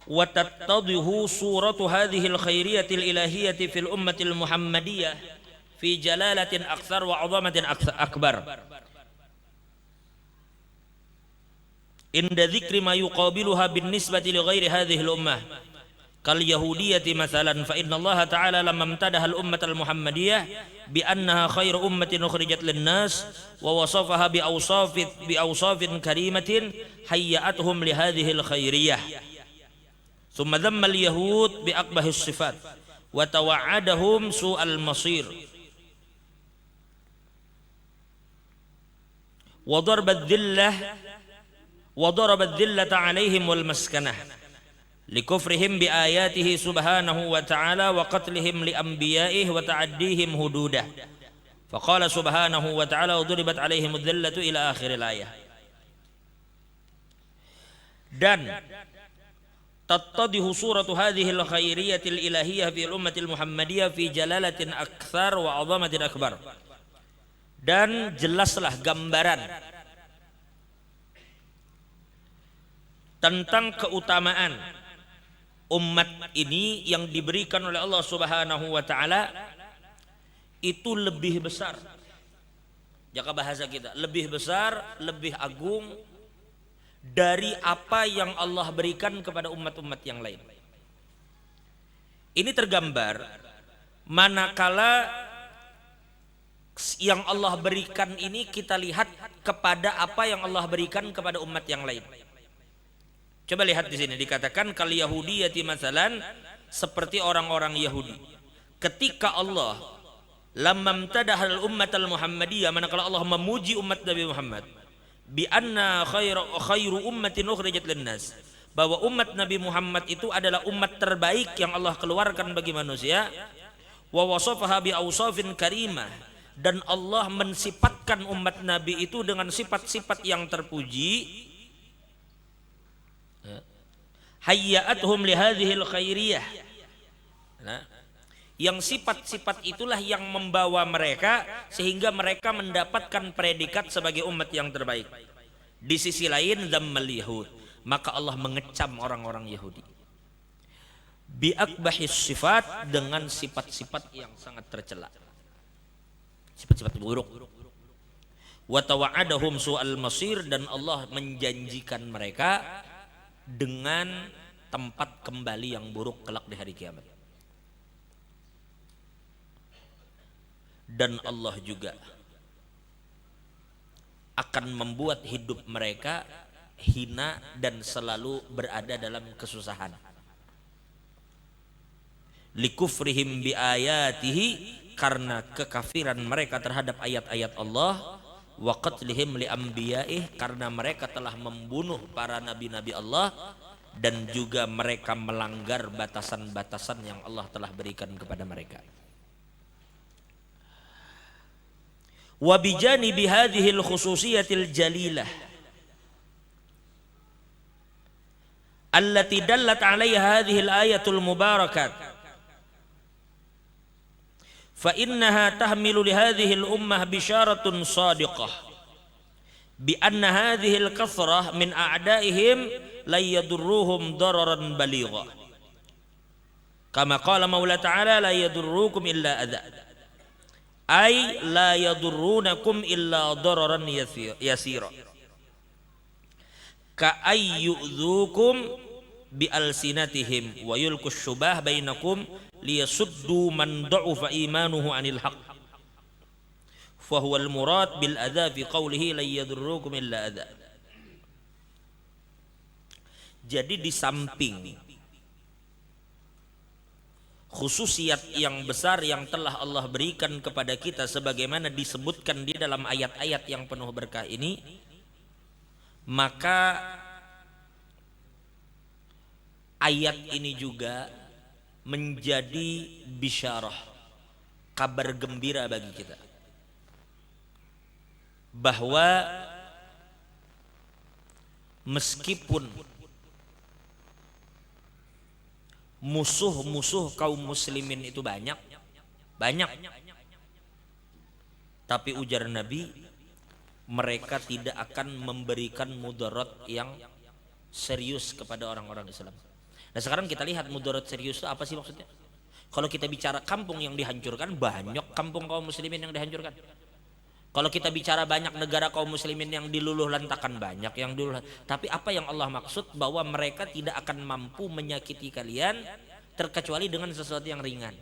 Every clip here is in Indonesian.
wa tattadhihu suratu hadhihi al-khairiyyati al-ilahiyyati fil ummati al-muhammadiyah fi jalalatin akthar wa 'azamatin akbar inda dzikri ma yuqabiluha bin nisbati li ghairi hadhihi al-ummah kal yahudiyyati mathalan fa inna Allah ta'ala lamma imtadaha al-ummah al-muhammadiyah bi annaha khairu ummatin ukhrijat lin-nas wa wasafaha bi awsafin karimatin hayya'atuhum li hadhihi al-khairiyyah thumma dhamma al-yahud bi aqbahi as-sifat wa tawa'adahum su'al masir wa daraba adh-dhillata 'alaihim wal maskanah likufrihim bi ayatihi subhanahu wa ta'ala wa qatlihim li anbiya'ihi wa ta'addihim hududah faqala subhanahu wa ta'ala duribat 'alaihim adh-dhillatu ila akhiril ayah. Dan tattadihu suratu hadhihi al-khairiyyati al-ilahiyyah fi al-ummati al-muhammadiyah fi jalalatin akthar wa 'azamatin akbar. Dan jelaslah gambaran tentang keutamaan umat ini yang diberikan oleh Allah Subhanahu wa taala itu lebih besar. Jaka bahasa kita, lebih besar, lebih agung dari apa yang Allah berikan kepada umat-umat yang lain. Ini tergambar manakala yang Allah berikan ini kita lihat kepada apa yang Allah berikan kepada umat yang lain. Coba lihat di sini dikatakan kal yahudiyyati masalan, seperti orang-orang Yahudi. Ketika Allah lamma imtadahal ummatal muhammadiyah, manakala Allah memuji umat Nabi Muhammad bi anna khairu ummatin ukhrijat linnas, bahwa umat Nabi Muhammad itu adalah umat terbaik yang Allah keluarkan bagi manusia, wa wasafaha bi awsafin karimah, dan Allah mensifatkan umat Nabi itu dengan sifat-sifat yang terpuji, hayya'atuhum li hadhil khairiyah. Nah, yang sifat-sifat itulah yang membawa mereka sehingga mereka mendapatkan predikat sebagai umat yang terbaik. Di sisi lain dzammal yahud, maka Allah mengecam orang-orang Yahudi bi akbahis sifat, dengan sifat-sifat yang sangat tercela, sifat-sifat buruk. Wa tawa'adahum su'al masir, dan Allah menjanjikan mereka dengan tempat kembali yang buruk kelak di hari kiamat. Dan Allah juga akan membuat hidup mereka hina dan selalu berada dalam kesusahan. Likufrihim bi ayatihi, karena kekafiran mereka terhadap ayat-ayat Allah, wa qatlihim li anbiya'ih, karena mereka telah membunuh para nabi-nabi Allah, dan juga mereka melanggar batasan-batasan yang Allah telah berikan kepada mereka. Wa bijanibi hadhihi al-khususiyatil jalilah allati dallat 'alaiha hadhihi al-ayatul mubarakat, fa innaha tahmilu li hadhihi al-ummah bisyaratun shadiqah bi anna hadhihi al-kathrah min a'daihim la yadurruhum dararan baligha, kama qala Maula ta'ala la yadurrukum illa adha, ay la yadurrunakum illa dararan yasira, ka ayyudzukum bi alsinatihim wa yulkus syubah bainakum liyasuddu man da'ufa imanuhu 'anil haqq, fa huwa al-murad bil adza fi qawlihi la yadurrukum illa adza. Jadi di samping khususiat yang besar yang telah Allah berikan kepada kita sebagaimana disebutkan di dalam ayat-ayat yang penuh berkah ini, maka ayat ini juga menjadi bisyarah, kabar gembira bagi kita, bahwa meskipun musuh-musuh kaum muslimin itu banyak, tapi ujar Nabi, mereka tidak akan memberikan mudarat yang serius kepada orang-orang Islam. Nah sekarang kita lihat mudarat serius itu apa sih maksudnya? Kalau kita bicara kampung yang dihancurkan, banyak kampung kaum muslimin yang dihancurkan. Kalau kita bicara banyak negara kaum muslimin yang diluluh lantakan, banyak yang diluluh. Tapi apa yang Allah maksud bahwa mereka tidak akan mampu menyakiti kalian terkecuali dengan sesuatu yang ringan.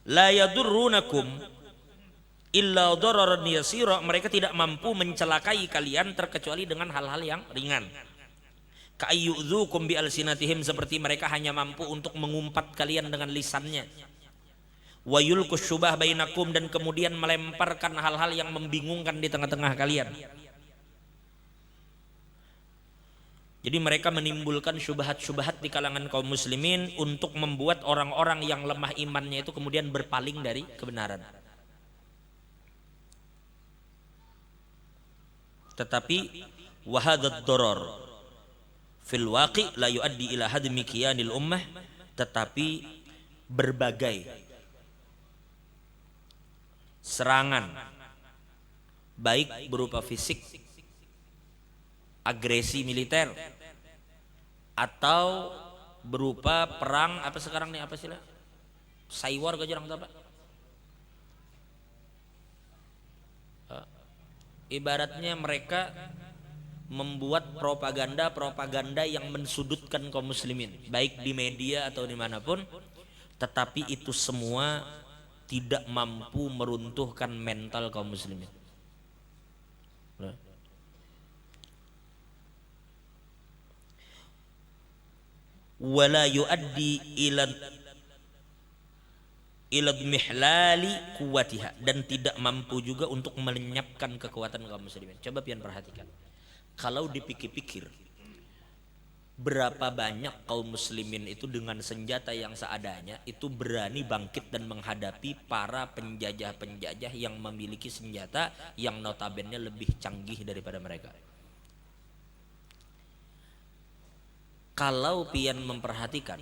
La yadurrunakum illa dararan yasira, mereka tidak mampu mencelakai kalian terkecuali dengan hal-hal yang ringan. Ka'ayyudzukum bi alsinatihim, seperti mereka hanya mampu untuk mengumpat kalian dengan lisannya. Wa yulqus syubah bainakum, dan kemudian melemparkan hal-hal yang membingungkan di tengah-tengah kalian. Jadi mereka menimbulkan syubhat-syubhat di kalangan kaum muslimin untuk membuat orang-orang yang lemah imannya itu kemudian berpaling dari kebenaran. Tetapi wahadad doror fil waqi la yuaddi ila hadmi kiyanil ummah, tetapi berbagai serangan baik berupa fisik, agresi militer, atau berupa perang apa sekarang nih, apa sih lah, cyber ke jarang apa, ibaratnya mereka membuat propaganda yang mensudutkan kaum muslimin baik di media atau dimanapun, tetapi itu semua tidak mampu meruntuhkan mental kaum muslimin. Wala yuaddi ila mihlali kuwatiha, dan tidak mampu juga untuk melenyapkan kekuatan kaum muslimin. Coba pian perhatikan, kalau dipikir-pikir berapa banyak kaum muslimin itu dengan senjata yang seadanya itu berani bangkit dan menghadapi para penjajah-penjajah yang memiliki senjata yang notabene lebih canggih daripada mereka. Kalau pian memperhatikan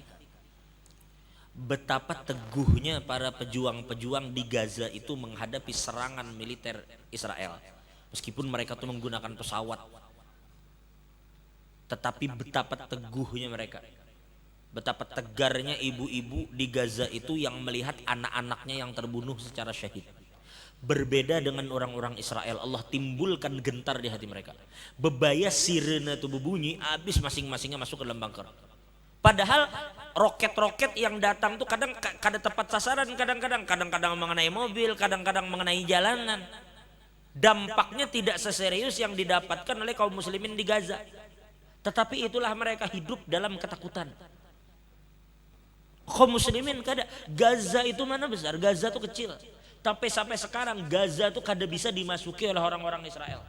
betapa teguhnya para pejuang-pejuang di Gaza itu menghadapi serangan militer Israel, meskipun mereka tuh menggunakan pesawat, tetapi betapa teguhnya mereka, betapa tegarnya ibu-ibu di Gaza itu yang melihat anak-anaknya yang terbunuh secara syahid. Berbeda dengan orang-orang Israel, Allah timbulkan gentar di hati mereka. Bebaya sirene itu berbunyi, habis masing-masingnya masuk ke dalam bunker. Padahal roket-roket yang datang tuh kadang tepat sasaran, kadang-kadang mengenai mobil, kadang-kadang mengenai jalanan. Dampaknya tidak seserius yang didapatkan oleh kaum muslimin di Gaza. Tetapi itulah mereka hidup dalam ketakutan. Kaum muslimin kada, Gaza itu mana besar, Gaza itu kecil. Tapi sampai sekarang Gaza itu kada bisa dimasuki oleh orang-orang Israel.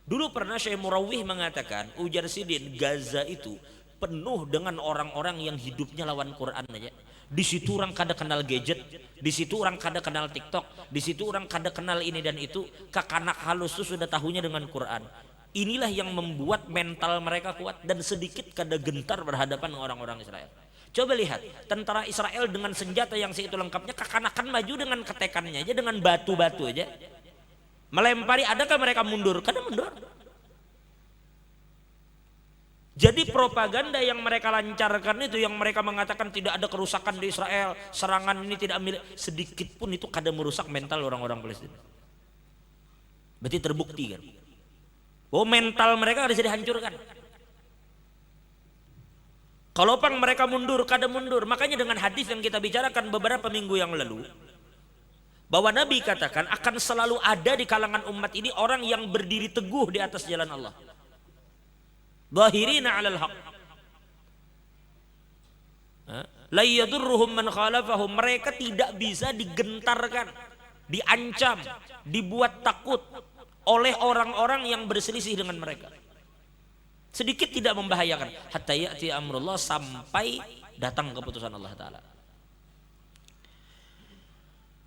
Dulu pernah Syekh Murawih mengatakan, ujar Sidin, Gaza itu penuh dengan orang-orang yang hidupnya lawan Quran aja. Di situ orang kada kenal gadget, di situ orang kada kenal TikTok, di situ orang kada kenal ini dan itu. Kakanak halus itu sudah tahunya dengan Quran. Inilah yang membuat mental mereka kuat dan sedikit kada gentar berhadapan dengan orang-orang Israel. Coba lihat tentara Israel dengan senjata yang segitu lengkapnya, kekanakan maju dengan ketekannya aja, dengan batu-batu aja melempari. Adakah mereka mundur? Kada mundur. Jadi propaganda yang mereka lancarkan itu, yang mereka mengatakan tidak ada kerusakan di Israel, serangan ini tidak milik, sedikit pun itu kada merusak mental orang-orang Palestina. Berarti terbukti kan bahwa mental mereka harus dihancurkan. Kalau pang mereka mundur, kada mundur. Makanya dengan hadis yang kita bicarakan beberapa minggu yang lalu, bahwa Nabi katakan akan selalu ada di kalangan umat ini orang yang berdiri teguh di atas jalan Allah. Zahirina 'alal haq. La yadurruhum man khalafahum, mereka tidak bisa digentarkan, diancam, dibuat takut oleh orang-orang yang berselisih dengan mereka. Sedikit tidak membahayakan, hatta ya'ti amrullah, sampai datang keputusan Allah Ta'ala.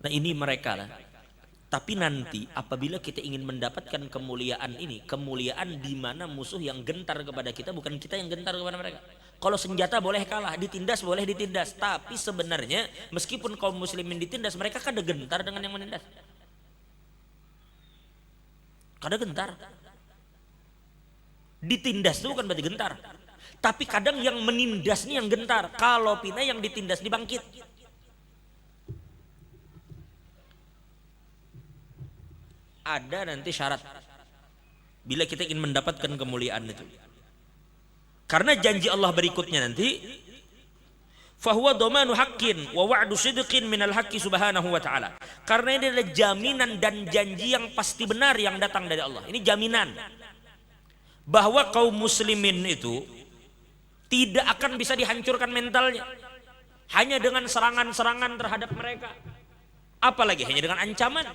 Nah ini mereka lah. Tapi nanti apabila kita ingin mendapatkan kemuliaan ini, kemuliaan di mana musuh yang gentar kepada kita, bukan kita yang gentar kepada mereka. Kalau senjata boleh kalah, ditindas boleh ditindas, tapi sebenarnya meskipun kaum muslimin ditindas, mereka kada gentar dengan yang menindas. Kadang gentar. Ditindas itu bukan berarti gentar. Tapi kadang yang menindas ini yang gentar. Kalau pina yang ditindas dibangkit. Ada nanti syarat bila kita ingin mendapatkan kemuliaan itu. Karena janji Allah berikutnya nanti, fahuwa dhamanu haqqin wa wa'du sidqin minal haqqi subhanahu wa ta'ala. Karena ini adalah jaminan dan janji yang pasti benar yang datang dari Allah. Ini jaminan bahwa kaum muslimin itu tidak akan bisa dihancurkan mentalnya hanya dengan serangan-serangan terhadap mereka, apalagi hanya dengan ancaman.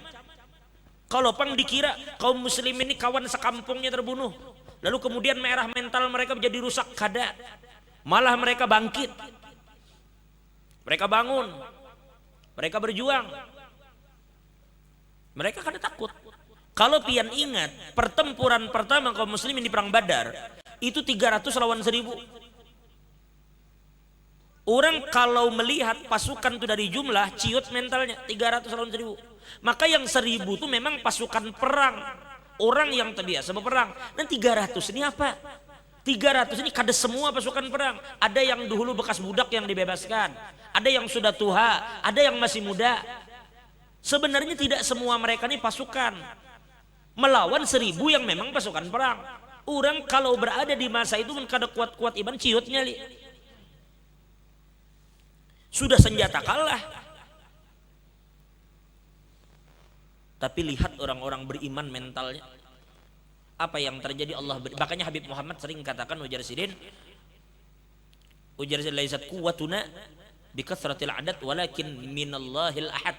Kalau pang dikira kaum muslimin ini kawan sekampungnya terbunuh, lalu kemudian merah mental mereka menjadi rusak, kada. Malah mereka bangkit, mereka bangun, mereka berjuang, mereka kada takut. Kalau pian ingat pertempuran pertama kaum muslimin di perang Badar itu 300 lawan 1000. Orang kalau melihat pasukan itu dari jumlah, ciut mentalnya 300 lawan 1000. Maka yang 1000 itu memang pasukan perang, orang yang terbiasa berperang. Dan 300 ini apa? 300 ini kada semua pasukan perang. Ada yang dahulu bekas budak yang dibebaskan, ada yang sudah tua, ada yang masih muda. Sebenarnya tidak semua mereka ini pasukan melawan 1000 yang memang pasukan perang. Orang kalau berada di masa itu kan kada kuat-kuat iman ciutnya li. Sudah senjata kalah. Tapi lihat orang-orang beriman mentalnya. Apa yang terjadi Allah makanya Habib Muhammad sering katakan ujar sidin laisat quwwatuna bikathratil adat walakin minallahil ahad.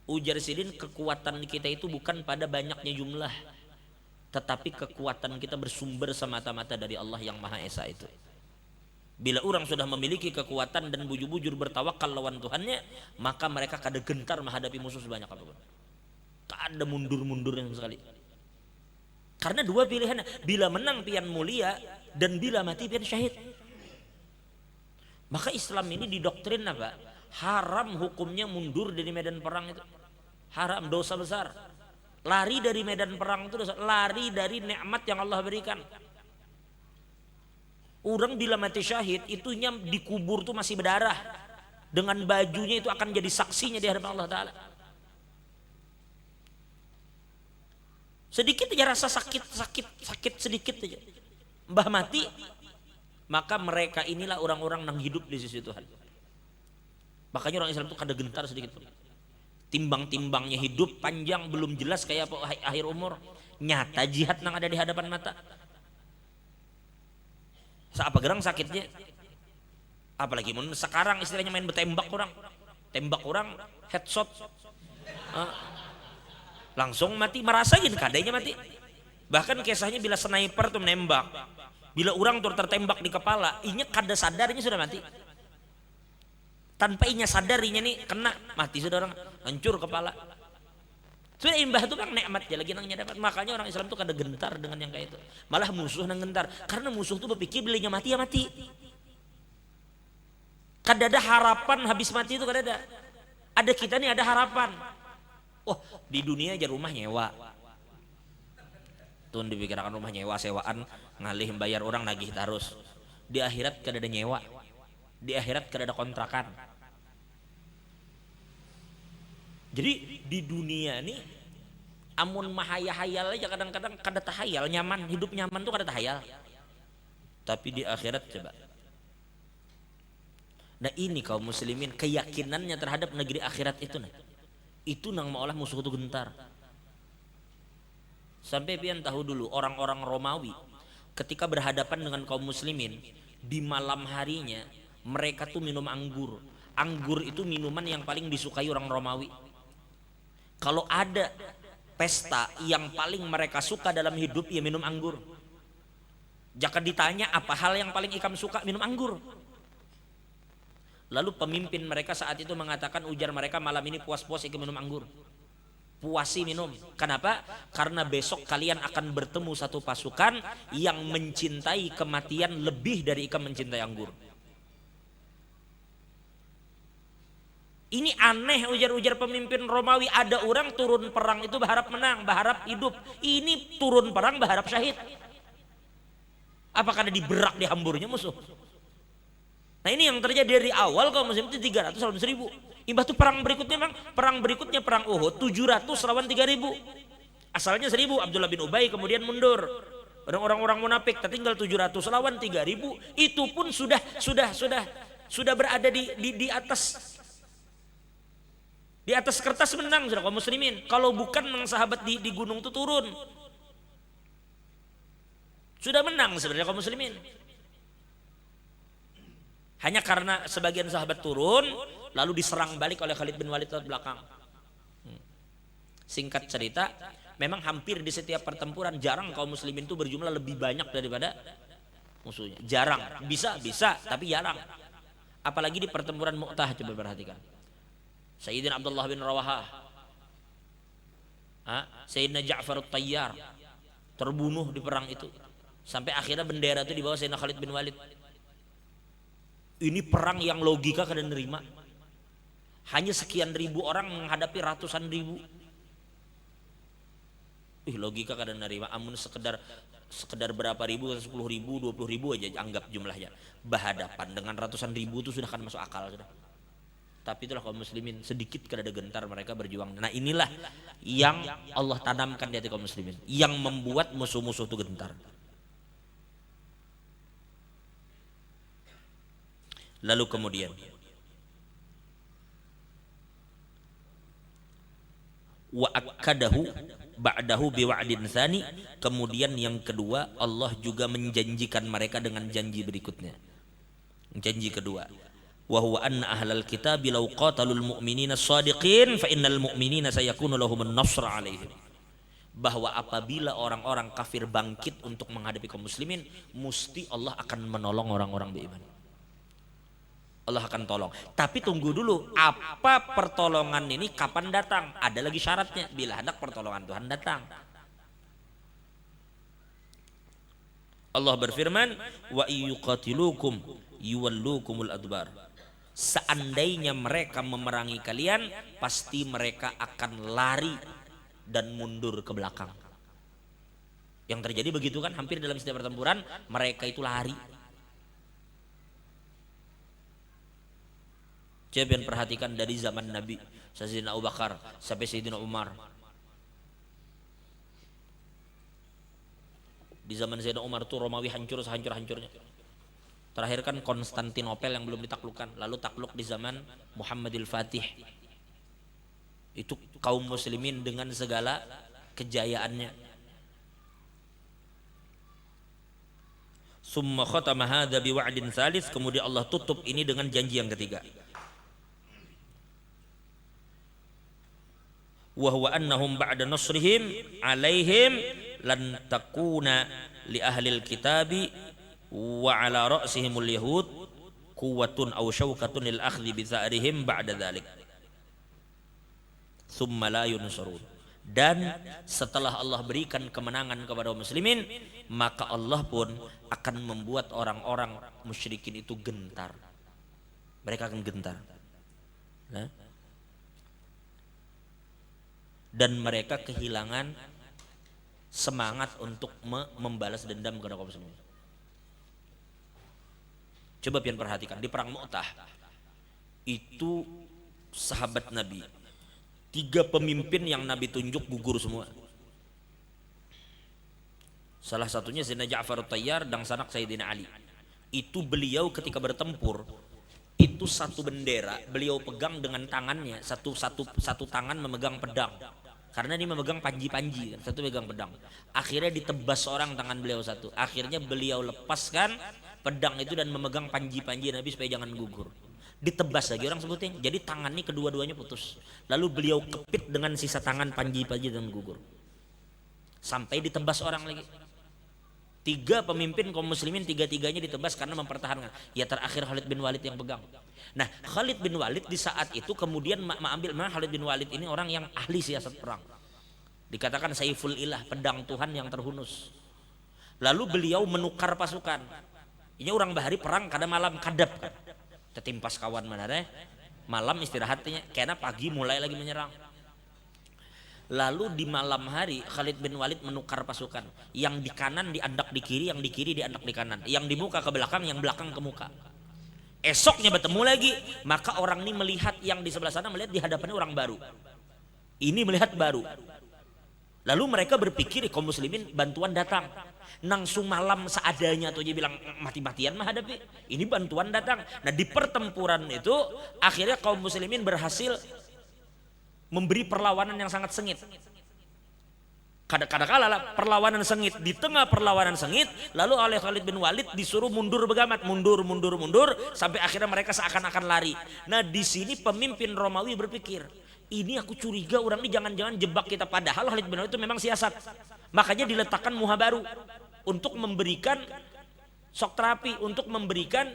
Ujar sidin kekuatan kita itu bukan pada banyaknya jumlah, tetapi kekuatan kita bersumber semata-mata dari Allah yang Maha Esa itu. Bila orang sudah memiliki kekuatan dan bujur-bujur bertawakal lawan Tuhannya, maka mereka kada gentar menghadapi musuh sebanyak apapun. Tak ada mundur-mundur yang sekali. Karena dua pilihan, bila menang pian mulia dan bila mati pian syahid. Maka Islam ini didoktrin apa? Haram hukumnya mundur dari medan perang itu. Haram, dosa besar. Lari dari medan perang itu dosa, lari dari nikmat yang Allah berikan. Orang bila mati syahid itunya dikubur tuh masih berdarah, dengan bajunya itu akan jadi saksinya di hadapan Allah Ta'ala. Sedikit aja rasa sakit sedikit aja mbah mati, maka mereka inilah orang-orang yang hidup di sisi Tuhan. Makanya orang Islam itu kada gentar sedikit. Timbang-timbangnya hidup panjang belum jelas kayak apa akhir umur, nyata jihad yang ada di hadapan mata. Apa gerang sakitnya, apalagi sekarang istilahnya main bertembak orang, tembak orang headshot langsung mati, merasa gitu kadanya mati. Bahkan kisahnya bila sniper tuh menembak, bila orang tuh tertembak di kepala, inya kada sadarnya sudah mati. Tanpa inya sadar inya nih kena mati sudah, orang hancur kepala. Sudah imbah itu kan nikmat ya lagi nangnya dapat. Makanya orang Islam tuh kada gentar dengan yang kayak itu. Malah musuh nang gentar. Karena musuh tuh berpikir belinya mati ya mati. Kada ada harapan habis mati itu kada ada. Ada kita nih ada harapan. Oh di dunia aja rumah nyewa. Tuh dipikirkan rumah nyewa sewaan ngalih bayar orang nagih terus. Di akhirat kada ada nyewa. Di akhirat kada ada kontrakan. Jadi di dunia ini amun mahayal aja kadang-kadang kada tahayal nyaman, hidup nyaman tuh kada tahayal. Tapi di akhirat coba. Nah ini kaum muslimin keyakinannya terhadap negeri akhirat itu nah. Itu nang maolah musuh itu gentar. Sampai pian tahu dulu orang-orang Romawi ketika berhadapan dengan kaum muslimin di malam harinya mereka tuh minum anggur. Anggur itu minuman yang paling disukai orang Romawi. Kalau ada pesta yang paling mereka suka dalam hidup ya minum anggur. Jika ditanya apa hal yang paling ikam suka, minum anggur. Lalu pemimpin mereka saat itu mengatakan, ujar mereka malam ini puas-puas ikam minum anggur. Puasi minum. Kenapa? Karena besok kalian akan bertemu satu pasukan yang mencintai kematian lebih dari ikam mencintai anggur. Ini aneh ujar-ujar pemimpin Romawi. Ada orang turun perang itu berharap menang, berharap hidup. Ini turun perang berharap syahid. Apakah ada diberak dihamburnya musuh? Nah ini yang terjadi dari awal kaum muslim itu 300 lawan 1000. Imbah itu perang berikutnya perang Uhud 700 lawan 3000. Asalnya 1000, Abdullah bin Ubay kemudian mundur. Orang-orang munafik tertinggal 700 lawan 3000. Itu pun sudah berada di atas kertas menang sudah kaum muslimin. Kalau bukan sahabat di gunung itu turun, sudah menang sebenarnya kaum muslimin. Hanya karena sebagian sahabat turun lalu diserang balik oleh Khalid bin Walid lewat belakang. Singkat cerita, memang hampir di setiap pertempuran jarang kaum muslimin itu berjumlah lebih banyak daripada musuhnya. Jarang, bisa tapi jarang. Apalagi di pertempuran Mu'tah, coba perhatikan. Sayyidina Abdullah bin Rawahah, Sayyidina Ja'far At-Tayyar terbunuh di perang itu. Sampai akhirnya bendera itu dibawa Sayyidina Khalid bin Walid. Ini perang yang logika kada nerima. Hanya sekian ribu orang menghadapi ratusan ribu. Logika kada nerima. Amun sekedar berapa ribu, 10 ribu, 20 ribu aja anggap jumlahnya. Berhadapan dengan ratusan ribu itu sudah kan masuk akal sudah. Tapi itulah kaum muslimin sedikit kada ada gentar mereka berjuang. Nah inilah yang Allah tanamkan di hati kaum muslimin, yang membuat musuh-musuh itu gentar. Lalu kemudian wa akkadahu ba'dahu biwa'din tsani, kemudian yang kedua Allah juga menjanjikan mereka dengan janji berikutnya. Janji kedua, wa huwa anna ahlal kitabi law qatalul mu'minina shadiqin fa innal mu'minina sayakunu lahumun nasr 'alaihim. Bahwa apabila orang-orang kafir bangkit untuk menghadapi kaum muslimin, mesti Allah akan menolong orang-orang beriman. Allah akan tolong. Tapi tunggu dulu, apa pertolongan ini kapan datang? Ada lagi syaratnya, bila hendak pertolongan Tuhan datang. Allah berfirman, wa yuqatilukum yuwallukumul adbar. Seandainya mereka memerangi kalian, pasti mereka akan lari dan mundur ke belakang. Yang terjadi begitu kan, hampir dalam setiap pertempuran mereka itu lari. Coba perhatikan dari zaman Nabi Sayyidina Abu Bakar sampai Sayyidina Umar. Di zaman Sayyidina Umar itu Romawi hancur sehancur-hancurnya. Terakhir kan Konstantinopel yang belum ditaklukkan, lalu takluk di zaman Muhammadil Fatih. Itu kaum muslimin dengan segala kejayaannya. Summa khatama hadza biwa'din tsalis, kemudian Allah tutup ini dengan janji yang ketiga. Wa huwa annahum ba'da nasrihim alaihim lan takuna li ahlil kitabi wa ala ra'sihimul yahud quwwatun aw syaukatun lil akhdhi bi tha'rihim ba'da dzalik thumma la yunsarun. Dan setelah Allah berikan kemenangan kepada muslimin, maka Allah pun akan membuat orang-orang musyrikin itu gentar. Mereka akan gentar. Nah, dan mereka kehilangan semangat untuk membalas dendam kepada kaum muslimin. Coba pian perhatikan di perang Mu'tah itu sahabat Nabi, 3 pemimpin yang Nabi tunjuk gugur semua. Salah satunya Sayyidina Ja'far At-Tayyar dan sanak Sayyidina Ali. Itu beliau ketika bertempur itu satu bendera beliau pegang dengan tangannya, satu tangan memegang pedang. Karena dia memegang panji-panji, satu pegang pedang. Akhirnya ditebas orang tangan beliau satu. Akhirnya beliau lepaskan pedang itu dan memegang panji-panji Nabi supaya jangan gugur. Ditebas lagi orang sebutin. Jadi tangan ini kedua-duanya putus. Lalu beliau kepit dengan sisa tangan panji-panji dan gugur. Sampai ditebas orang lagi. 3 pemimpin kaum muslimin, 3-tiganya ditebas karena mempertahankan. Ya terakhir Khalid bin Walid yang pegang. Nah Khalid bin Walid di saat itu kemudian memang Khalid bin Walid ini orang yang ahli siasat perang. Dikatakan Saiful Ilah, pedang Tuhan yang terhunus. Lalu beliau menukar pasukan. Ini orang bahari perang kada malam kadap kan. Tetimpas kawan mana deh. malam istirahatnya, karena pagi mulai lagi menyerang. Lalu di malam hari Khalid bin Walid menukar pasukan, yang di kanan diandak di kiri, yang di kiri diandak di kanan, yang di muka ke belakang, yang belakang ke muka. Esoknya bertemu lagi, maka orang ini melihat yang di sebelah sana melihat di hadapannya orang baru, ini melihat baru. Lalu mereka berpikir kaum muslimin bantuan datang. Langsung malam seadanya tuh dia bilang mati-matian mah hadapi. Ini bantuan datang. Nah di pertempuran itu akhirnya kaum muslimin berhasil memberi perlawanan yang sangat sengit. Kadang-kadang lah perlawanan sengit, di tengah perlawanan sengit lalu oleh Khalid bin Walid disuruh mundur begamat, mundur sampai akhirnya mereka seakan-akan lari. Nah di sini pemimpin Romawi berpikir, ini aku curiga orang ini jangan-jangan jebak kita, padahal Khalid bin Walid itu memang siasat. Makanya diletakkan muha baru untuk memberikan shock terapi, untuk memberikan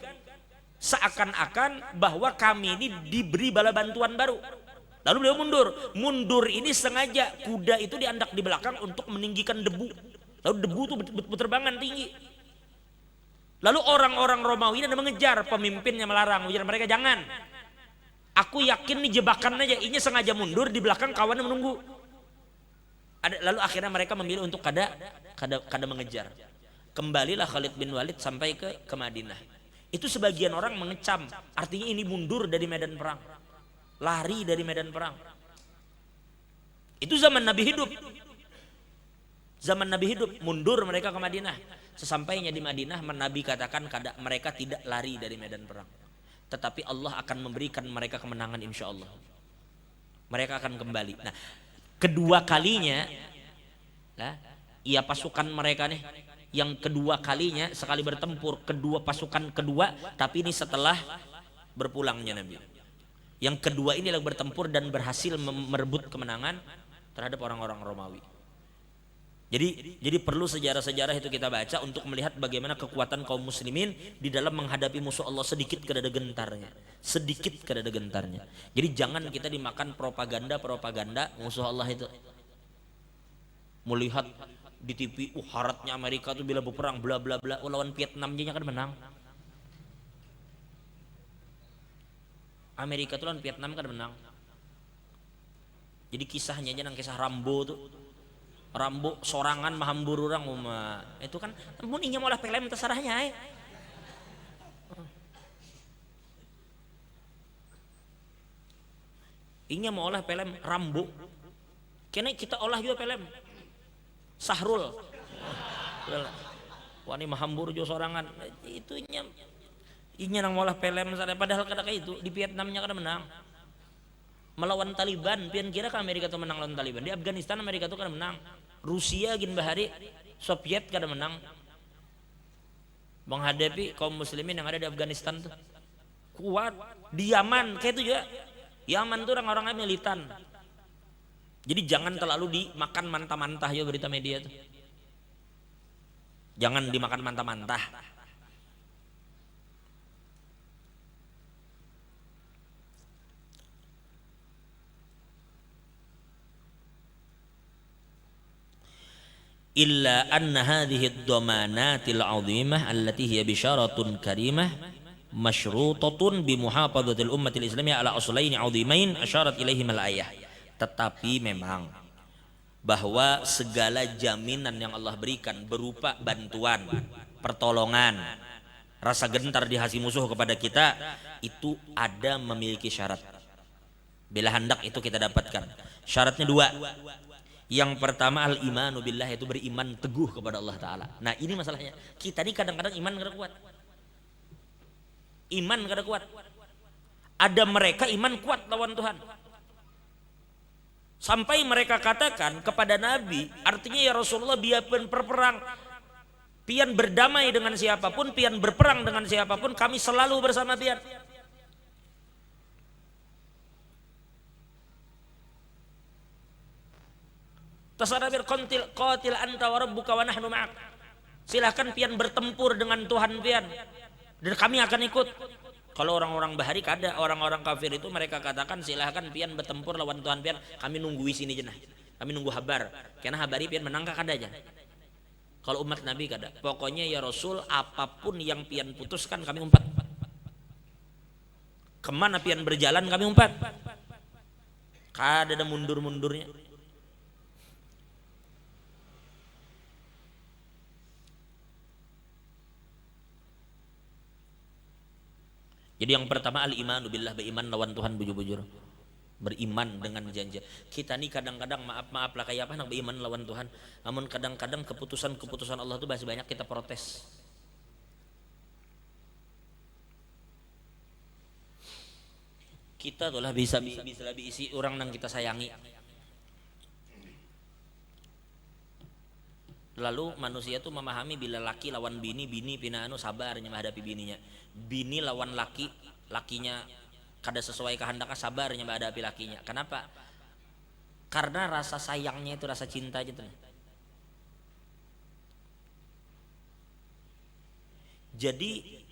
seakan-akan bahwa kami ini diberi bala bantuan baru. Lalu beliau mundur ini sengaja, kuda itu diandak di belakang untuk meninggikan debu. Lalu debu itu berterbangan tinggi. Lalu orang-orang Romawi ini mengejar, pemimpinnya melarang, ujar mereka jangan. Aku yakin nih jebakan aja, ini sengaja mundur di belakang kawannya menunggu. Lalu akhirnya mereka memilih untuk kada mengejar. Kembalilah Khalid bin Walid sampai ke Madinah. Itu sebagian orang mengecam, artinya ini mundur dari medan perang, lari dari medan perang. Itu zaman Nabi hidup. Zaman Nabi hidup, mundur mereka ke Madinah. Sesampainya di Madinah, Nabi katakan mereka tidak lari dari medan perang, tetapi Allah akan memberikan mereka kemenangan insya Allah. Mereka akan kembali. Nah, kedua kalinya, pasukan mereka nih, yang kedua kalinya sekali bertempur, kedua pasukan kedua, tapi ini setelah berpulangnya Nabi. Yang kedua ini lagi bertempur dan berhasil merebut kemenangan terhadap orang-orang Romawi. Jadi perlu sejarah-sejarah itu kita baca untuk melihat bagaimana kekuatan kaum muslimin di dalam menghadapi musuh Allah sedikit kada ada gentarnya. Sedikit kada ada gentarnya. Jadi jangan kita dimakan propaganda musuh Allah itu. Melihat di TV, haratnya Amerika tuh bila berperang bla bla bla, lawan Vietnam nya kan menang. Amerika tuh lawan Vietnam kan menang. Jadi kisahnya aja nang kisah Rambo tuh. Rambo sorangan mahambur orang itu kan muninya malah pelem terserahnya Inya mau olah pelem Rambo, kena kita olah juga pelem Sahrul. Wani mahambur jo sorangan itu inya nang mau olah pelem padahal kada kayak itu di Vietnamnya kada menang. Melawan Taliban, pian kira ke Amerika tuh menang lawan Taliban. Di Afghanistan Amerika tuh kada menang. Rusia gin bahari, Soviet kada menang. Menghadapi kaum muslimin yang ada di Afghanistan tuh kuat. Di Yaman kayak itu juga. Yaman tuh orang-orangnya militan. Jadi jangan terlalu dimakan mantah-mantah ya berita media tuh. Jangan dimakan mantah-mantah. Illa anna hadhihi ad-damanatil 'azimah allati hiya bisyaratun karimah masyrutatun bi muhafadhatil ummatil islamiyah ala aslaini 'azimain asyarat ilaihim al-ayah. Tetapi memang bahwa segala jaminan yang Allah berikan berupa bantuan, pertolongan, rasa gentar di hati musuh kepada kita itu ada memiliki syarat. Bila hendak itu kita dapatkan. Syaratnya dua. Yang pertama al-imanu billah, itu beriman teguh kepada Allah Ta'ala. Nah ini masalahnya, kita ini kadang-kadang iman kada kuat. Iman kada kuat. Ada mereka iman kuat lawan Tuhan. Sampai mereka katakan kepada Nabi, artinya ya Rasulullah biarpun berperang, pian berdamai dengan siapapun, pian berperang dengan siapapun, kami selalu bersama pian. Tasarabir qatil anta wa rabbuka wa nahnu ma'ak. Silahkan pian bertempur dengan Tuhan pian dan kami akan ikut. Kalau orang-orang bahari kada, orang-orang kafir itu mereka katakan silahkan pian bertempur lawan Tuhan pian, kami nunggu sini jenah. Kami nunggu habar. Karena habari pian menang kada aja. Kalau umat Nabi kada. Pokoknya ya Rasul apapun yang pian putuskan kami umpat. Kemana pian berjalan kami umpat. Kada ada mundur-mundurnya. Jadi yang pertama al-imanu billah, beriman lawan Tuhan bujur-bujur. Beriman dengan janji. Kita nih kadang-kadang maaf lah kayak apa nak beriman lawan Tuhan. Namun kadang-kadang keputusan Allah itu masih banyak kita protes. Kita tuh lah bisa lebih isi orang yang kita sayangi. Lalu manusia tuh memahami bila laki lawan bini, bini pinanu sabarnya menghadapi bininya. Bini lawan laki, lakinya kada sesuai kehendaknya sabarnya menghadapi lakinya. Kenapa? Karena rasa sayangnya itu rasa cinta gitu. Jadi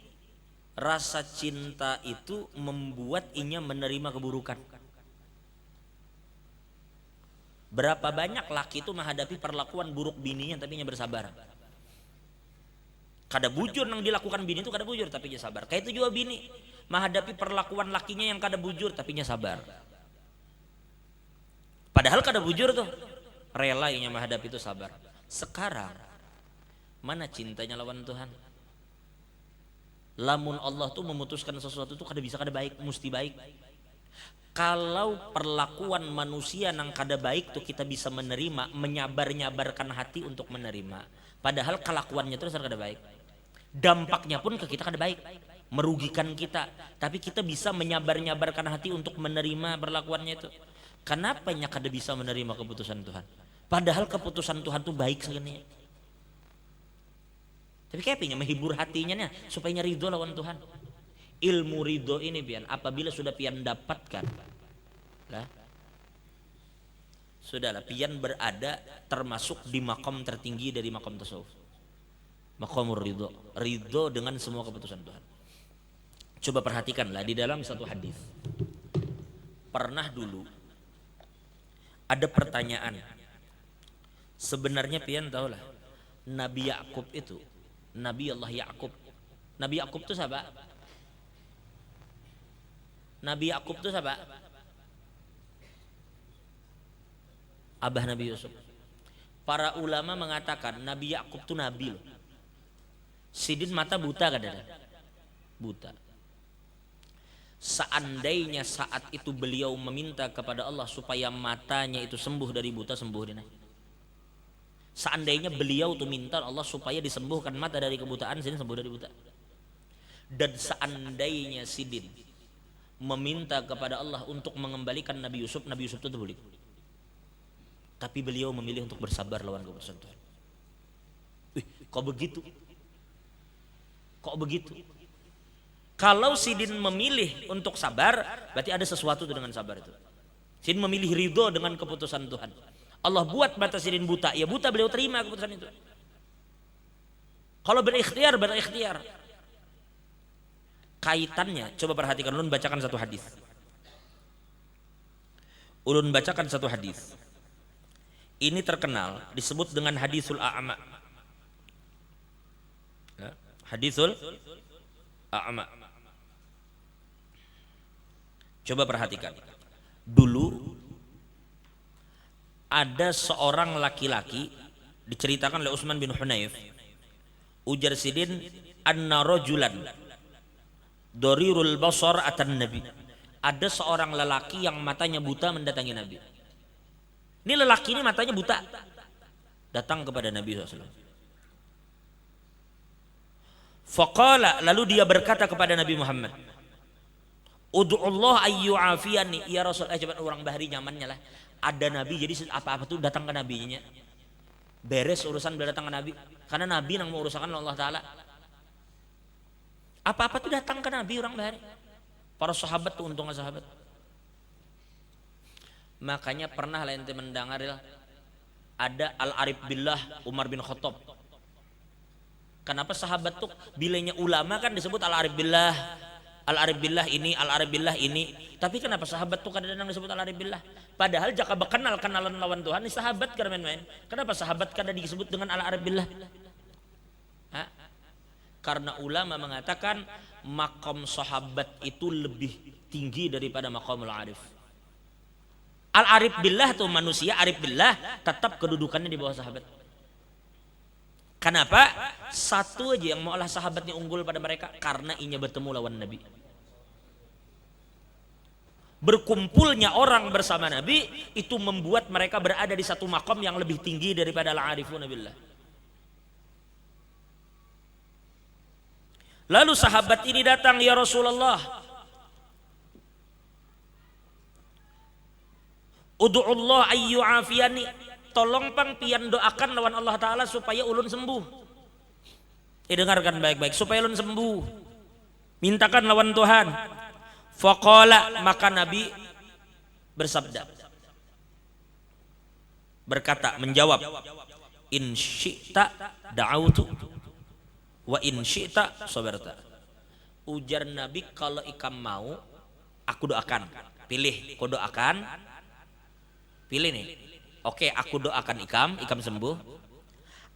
rasa cinta itu membuat inya menerima keburukan. Berapa banyak laki itu menghadapi perlakuan buruk bininya tapi nya bersabar. Kada bujur yang dilakukan bini itu kada bujur tapi nya sabar. Kayak itu juga bini menghadapi perlakuan lakinya yang kada bujur tapi nya sabar. Padahal kada bujur tuh, rela inya menghadapi itu sabar. Sekarang mana cintanya lawan Tuhan? Lamun Allah tuh memutuskan sesuatu tuh kada bisa kada baik, mesti baik. Kalau perlakuan manusia yang kada baik tuh kita bisa menerima, menyabar-nyabarkan hati untuk menerima. Padahal kelakuannya terus kada baik. Dampaknya pun ke kita kada baik, merugikan kita. Tapi kita bisa menyabar-nyabarkan hati untuk menerima perlakuannya itu. Kenapa nya kada bisa menerima keputusan Tuhan? Padahal keputusan Tuhan tuh baik sekali. Tapi kayaknya menghibur hatinya nih, supaya nya ridho lawan Tuhan. Ilmu ridho ini pian apabila sudah pian dapatkan lah, sudahlah pian berada termasuk di makom tertinggi dari makom tasawuf, makomur ridho, ridho dengan semua keputusan Tuhan. Coba perhatikanlah di dalam satu hadis, pernah dulu ada pertanyaan. Sebenarnya pian tahulah Nabi Yakub itu, Nabi Allah Yakub, Nabi Yakub itu siapa? Nabi Yakub itu siapa? Abah Nabi Yusuf. Para ulama mengatakan Nabi Yakub itu nabi loh. Sidin mata buta kadang, buta. Seandainya saat itu beliau meminta kepada Allah supaya matanya itu sembuh dari buta, sembuh dia. Seandainya beliau tuh minta Allah supaya disembuhkan mata dari kebutaan, Sidin sembuh dari buta. Dan seandainya Sidin meminta kepada Allah untuk mengembalikan Nabi Yusuf itu boleh. Tapi beliau memilih untuk bersabar lawan keputusan Tuhan. Kok begitu? Kok begitu? Kalau Sidin memilih untuk sabar, berarti ada sesuatu dengan sabar itu. Sidin memilih ridho dengan keputusan Tuhan. Allah buat mata Sidin buta, ya buta, beliau terima keputusan itu. Kalau berikhtiar, berikhtiar. Kaitannya, coba perhatikan, ulun bacakan satu hadis. Ulun bacakan satu hadis. Ini terkenal, disebut dengan hadisul a'ma. Hadisul a'ma. Coba perhatikan. Dulu ada seorang laki-laki diceritakan oleh Utsman bin Hunayf. Ujar Sidin, anna rajulan dorirul basar atan Nabi. Ada seorang lelaki yang matanya buta mendatangi Nabi. Ini lelaki ini matanya buta, datang kepada Nabi SAW. Faqala, lalu dia berkata kepada Nabi Muhammad, Ud'ullah ayyu'afiyani. Ya Rasul, coba orang bahari nyamannya lah. Ada Nabi, jadi apa-apa tuh datang ke Nabinya. Beres urusan bila datang ke Nabi. Karena Nabi yang mau urusan Allah Ta'ala. Apa-apa tuh datang ke Nabi orang bahari. Para sahabat tuh untungnya sahabat. Makanya pernah lah ente mendengar ada Al-Arif Billah Umar bin Khattab. Kenapa sahabat tuh bilanya ulama kan disebut Al-Arif Billah, Al-Arif Billah ini, Al-Arif Billah ini. Tapi kenapa sahabat tuh kadang-kadang disebut Al-Arif Billah? Padahal jika berkenal kenalan lawan Tuhan ini sahabat kan main-main. Kenapa sahabat kadang disebut dengan Al-Arif Billah? Karena ulama mengatakan makom sahabat itu lebih tinggi daripada maqamul arif. Al-arif billah tuh manusia arif billah tetap kedudukannya di bawah sahabat. Kenapa? Satu aja yang maulah sahabatnya unggul pada mereka, karena inya bertemu lawan Nabi. Berkumpulnya orang bersama Nabi itu membuat mereka berada di satu maqam yang lebih tinggi daripada al-arifuna billah. Lalu sahabat ini datang, ya Rasulullah, ud'ullah ayyu'afiyani, tolong pang pian doakan lawan Allah Ta'ala supaya ulun sembuh. Dengarkan baik-baik, supaya ulun sembuh, mintakan lawan Tuhan. Faqala, maka Nabi bersabda, berkata, menjawab, in syi'ta da'autu wa in syi'ta sabarta. Ujar Nabi, kalau ikam mau aku doakan, pilih, kau doakan, pilih nih. Oke, aku doakan ikam sembuh,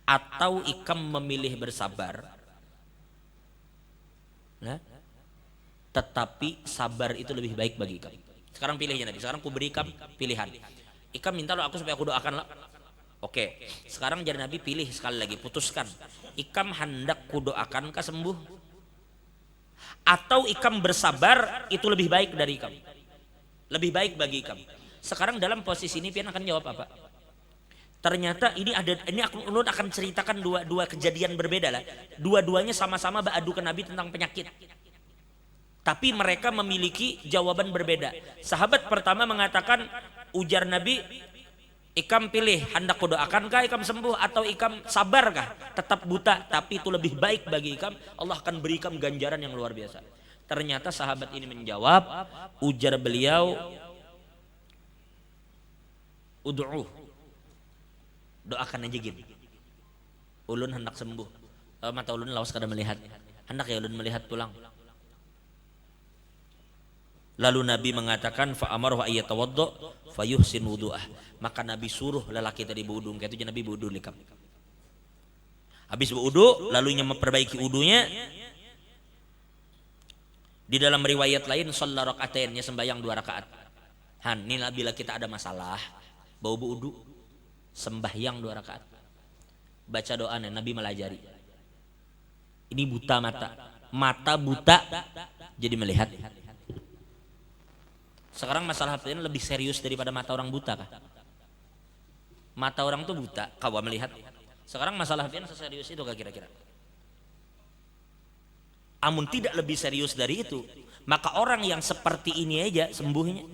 atau ikam memilih bersabar. Nah, tetapi sabar itu lebih baik bagi ikam. Sekarang pilihnya Nabi. Sekarang aku beri ikam pilihan. Ikam minta lo aku supaya aku doakan lah. Oke, sekarang jadi Nabi pilih sekali lagi, putuskan. Ikam hendak ku doakan kah sembuh, atau ikam bersabar itu lebih baik dari ikam, lebih baik bagi ikam. Sekarang dalam posisi ini pian akan jawab apa? Ternyata ini aku akan ceritakan dua kejadian berbeda lah. Dua-duanya sama-sama beradu ke Nabi tentang penyakit. Tapi mereka memiliki jawaban berbeda. Sahabat pertama mengatakan, ujar Nabi, ikam pilih, hendak ku doakankah ikam sembuh atau ikam sabarkah? Tetap buta, tapi itu lebih baik bagi ikam. Allah akan beri ikam ganjaran yang luar biasa. Ternyata sahabat ini menjawab, ujar beliau, ud'uh, doakan aja gini, ulun hendak sembuh, mata ulun lawas kada melihat, hendak ya ulun melihat tulang. Lalu Nabi mengatakan, fa amaruhu ayyatawaddo fayuhsin wudu'ah, maka Nabi suruh lelaki tadi berwudu, kayak itu Nabi berwudu likam. Habis berwudu, lalunya memperbaiki wudunya. Di dalam riwayat lain, shalla raka'atainnya, sembahyang 2 rakaat. Han, ini bila kita ada masalah bau wudu, sembahyang 2 rakaat, baca doanya, Nabi melajari. Ini buta mata buta jadi melihat. Sekarang masalah ini lebih serius daripada mata orang buta kah? Mata orang tuh buta, kawa melihat. Sekarang masalah ini seserius itu kah kira-kira? Amun tidak lebih serius dari itu, maka orang yang seperti ini aja sembuhnya,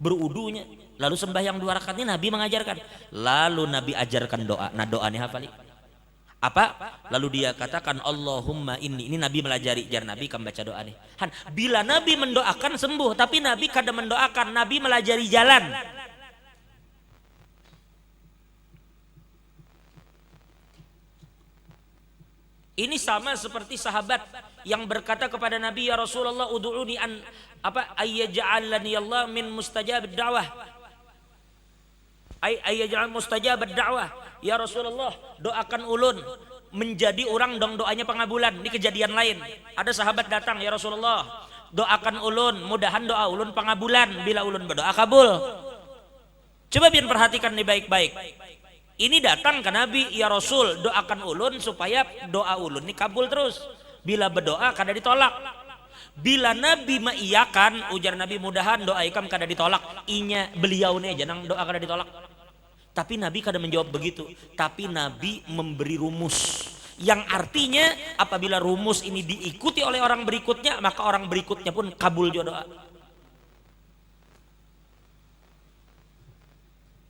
berudunya, lalu sembahyang 2 rakaat ini Nabi mengajarkan. Lalu Nabi ajarkan doa. Nah, doanya hafali apa? Lalu dia katakan, Allahumma inni, ini Nabi melajari, jar Nabi kan baca doa nih. Han, bila Nabi mendoakan sembuh, tapi Nabi kadang mendoakan, Nabi melajari jalan. Ini sama seperti sahabat yang berkata kepada Nabi, ya Rasulullah, ud'uni an ayyaj'alani Allah min mustajab ad-da'wah. Ayyaj'al mustajab ad-da'wah. Ya Rasulullah, doakan ulun menjadi orang dong doanya pengabulan. Ini kejadian lain. Ada sahabat datang, ya Rasulullah, doakan ulun, mudahan doa ulun pengabulan, bila ulun berdoa kabul. Coba biar perhatikan nih baik-baik. Ini datang ke Nabi, ya Rasul, doakan ulun supaya doa ulun ini kabul terus. Bila berdoa kada ditolak. Bila Nabi mengiyakan, ujar Nabi, mudahan doa ikam kada ditolak. Inya beliau nih jangan doa kada ditolak. Tapi Nabi kada menjawab begitu. Tapi Nabi memberi rumus, yang artinya apabila rumus ini diikuti oleh orang berikutnya, maka orang berikutnya pun kabul juga doa.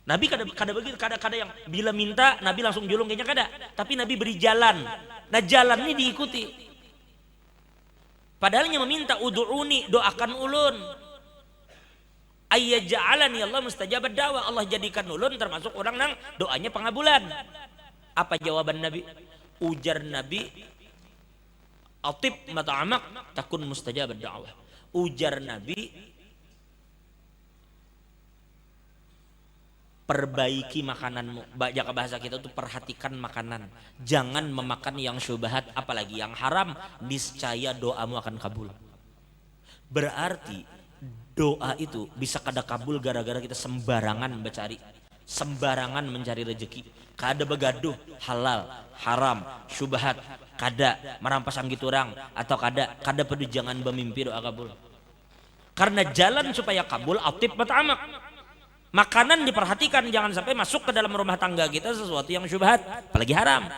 Nabi kada begitu, kada yang bila minta Nabi langsung julung, kayaknya kada. Tapi Nabi beri jalan. Nah, jalan ini diikuti. Padahal yang meminta, ud'uni, doakan ulun. Ayyaj'alani Allah mustajab ad-da'wah, Allah jadikan ulun termasuk orang nang doanya pengabulan. Apa jawaban Nabi? Ujar Nabi, atib mata'amak takun mustajab ad-da'wah. Ujar Nabi, perbaiki makananmu. Jaka bahasa kita itu perhatikan makanan, jangan memakan yang syubhat, apalagi yang haram. Niscaya doamu akan kabul. Berarti doa itu bisa kada kabul gara-gara kita sembarangan mencari rezeki. Kada begaduh halal, haram, syubhat, kada merampas anggit orang atau kada pedu jangan bermimpi doa kabul. Karena jalan supaya kabul atib batamak. Makanan diperhatikan, jangan sampai masuk ke dalam rumah tangga kita sesuatu yang syubhat, apalagi haram.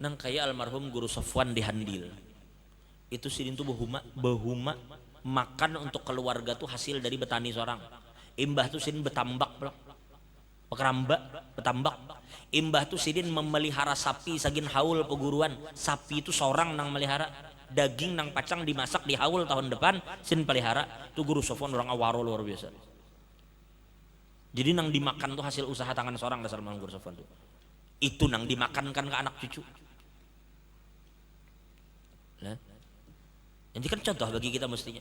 Nang kaya almarhum Guru Sofwan di Handil itu sidin tuh bahuma makan untuk keluarga tuh hasil dari betani seorang. Imbah tuh sidin betambak pekeramba betambak. Imbah tuh sidin memelihara sapi sagin haul peguruan. Sapi itu seorang nang melihara, daging nang pacang dimasak di haul tahun depan sidin pelihara. Tuh Guru Sofwan orang awaro luar biasa. Jadi nang dimakan tuh hasil usaha tangan seorang dasar Guru Sofwan tuh. Itu nang dimakankan ke anak cucu. Nah, ini kan contoh bagi kita mestinya.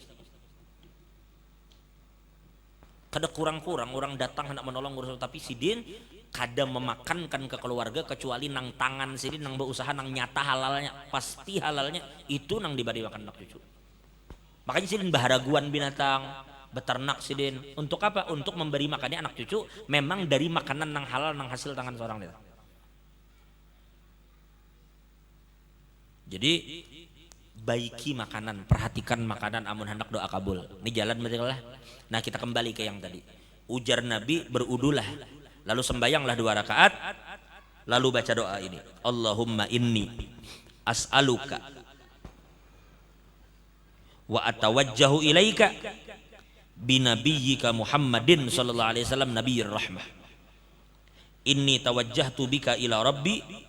Kada kurang-kurang orang datang hendak menolong Guru Sofwan, tapi sidin kada memakankan ke keluarga kecuali nang tangan sidin nang berusaha nang nyata halalnya, pasti halalnya itu nang diberi makan anak cucu. Makanya sidin baharaguan binatang, beternak sidin. Untuk apa? Untuk memberi makannya anak cucu memang dari makanan nang halal nang hasil tangan seorang itu. Jadi baiki makanan, perhatikan makanan amun hendak doa kabul. Ini jalan betul lah. Nah, kita kembali ke yang tadi. Ujar Nabi, berudulah, lalu sembayanglah 2 rakaat, lalu baca doa ini. Allahumma inni as'aluka wa atawajjahu ilaika binabiyyika Muhammadin sallallahu alaihi wasallam nabiyyir rahmah. Inni tawajjahtu bika ila rabbi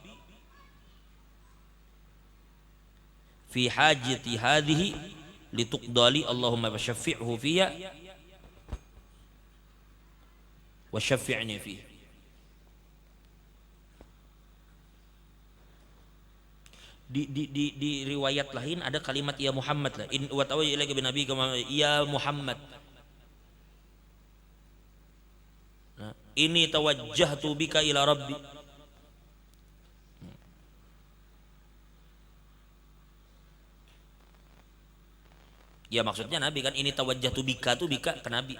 fi hajati hadhihi lituqdali Allahumma wasyaffi'hu fiyya wasyaffi'ni fihi. Di riwayat lain ada kalimat ya Muhammad lah, in wa tawajjah ilaika bi nabi kama ya Muhammad. Nah, ini tawajjahtu bika ila rabbi. Ya maksudnya Nabi kan, ini tawajjahtu bika tuh bika ke Nabi.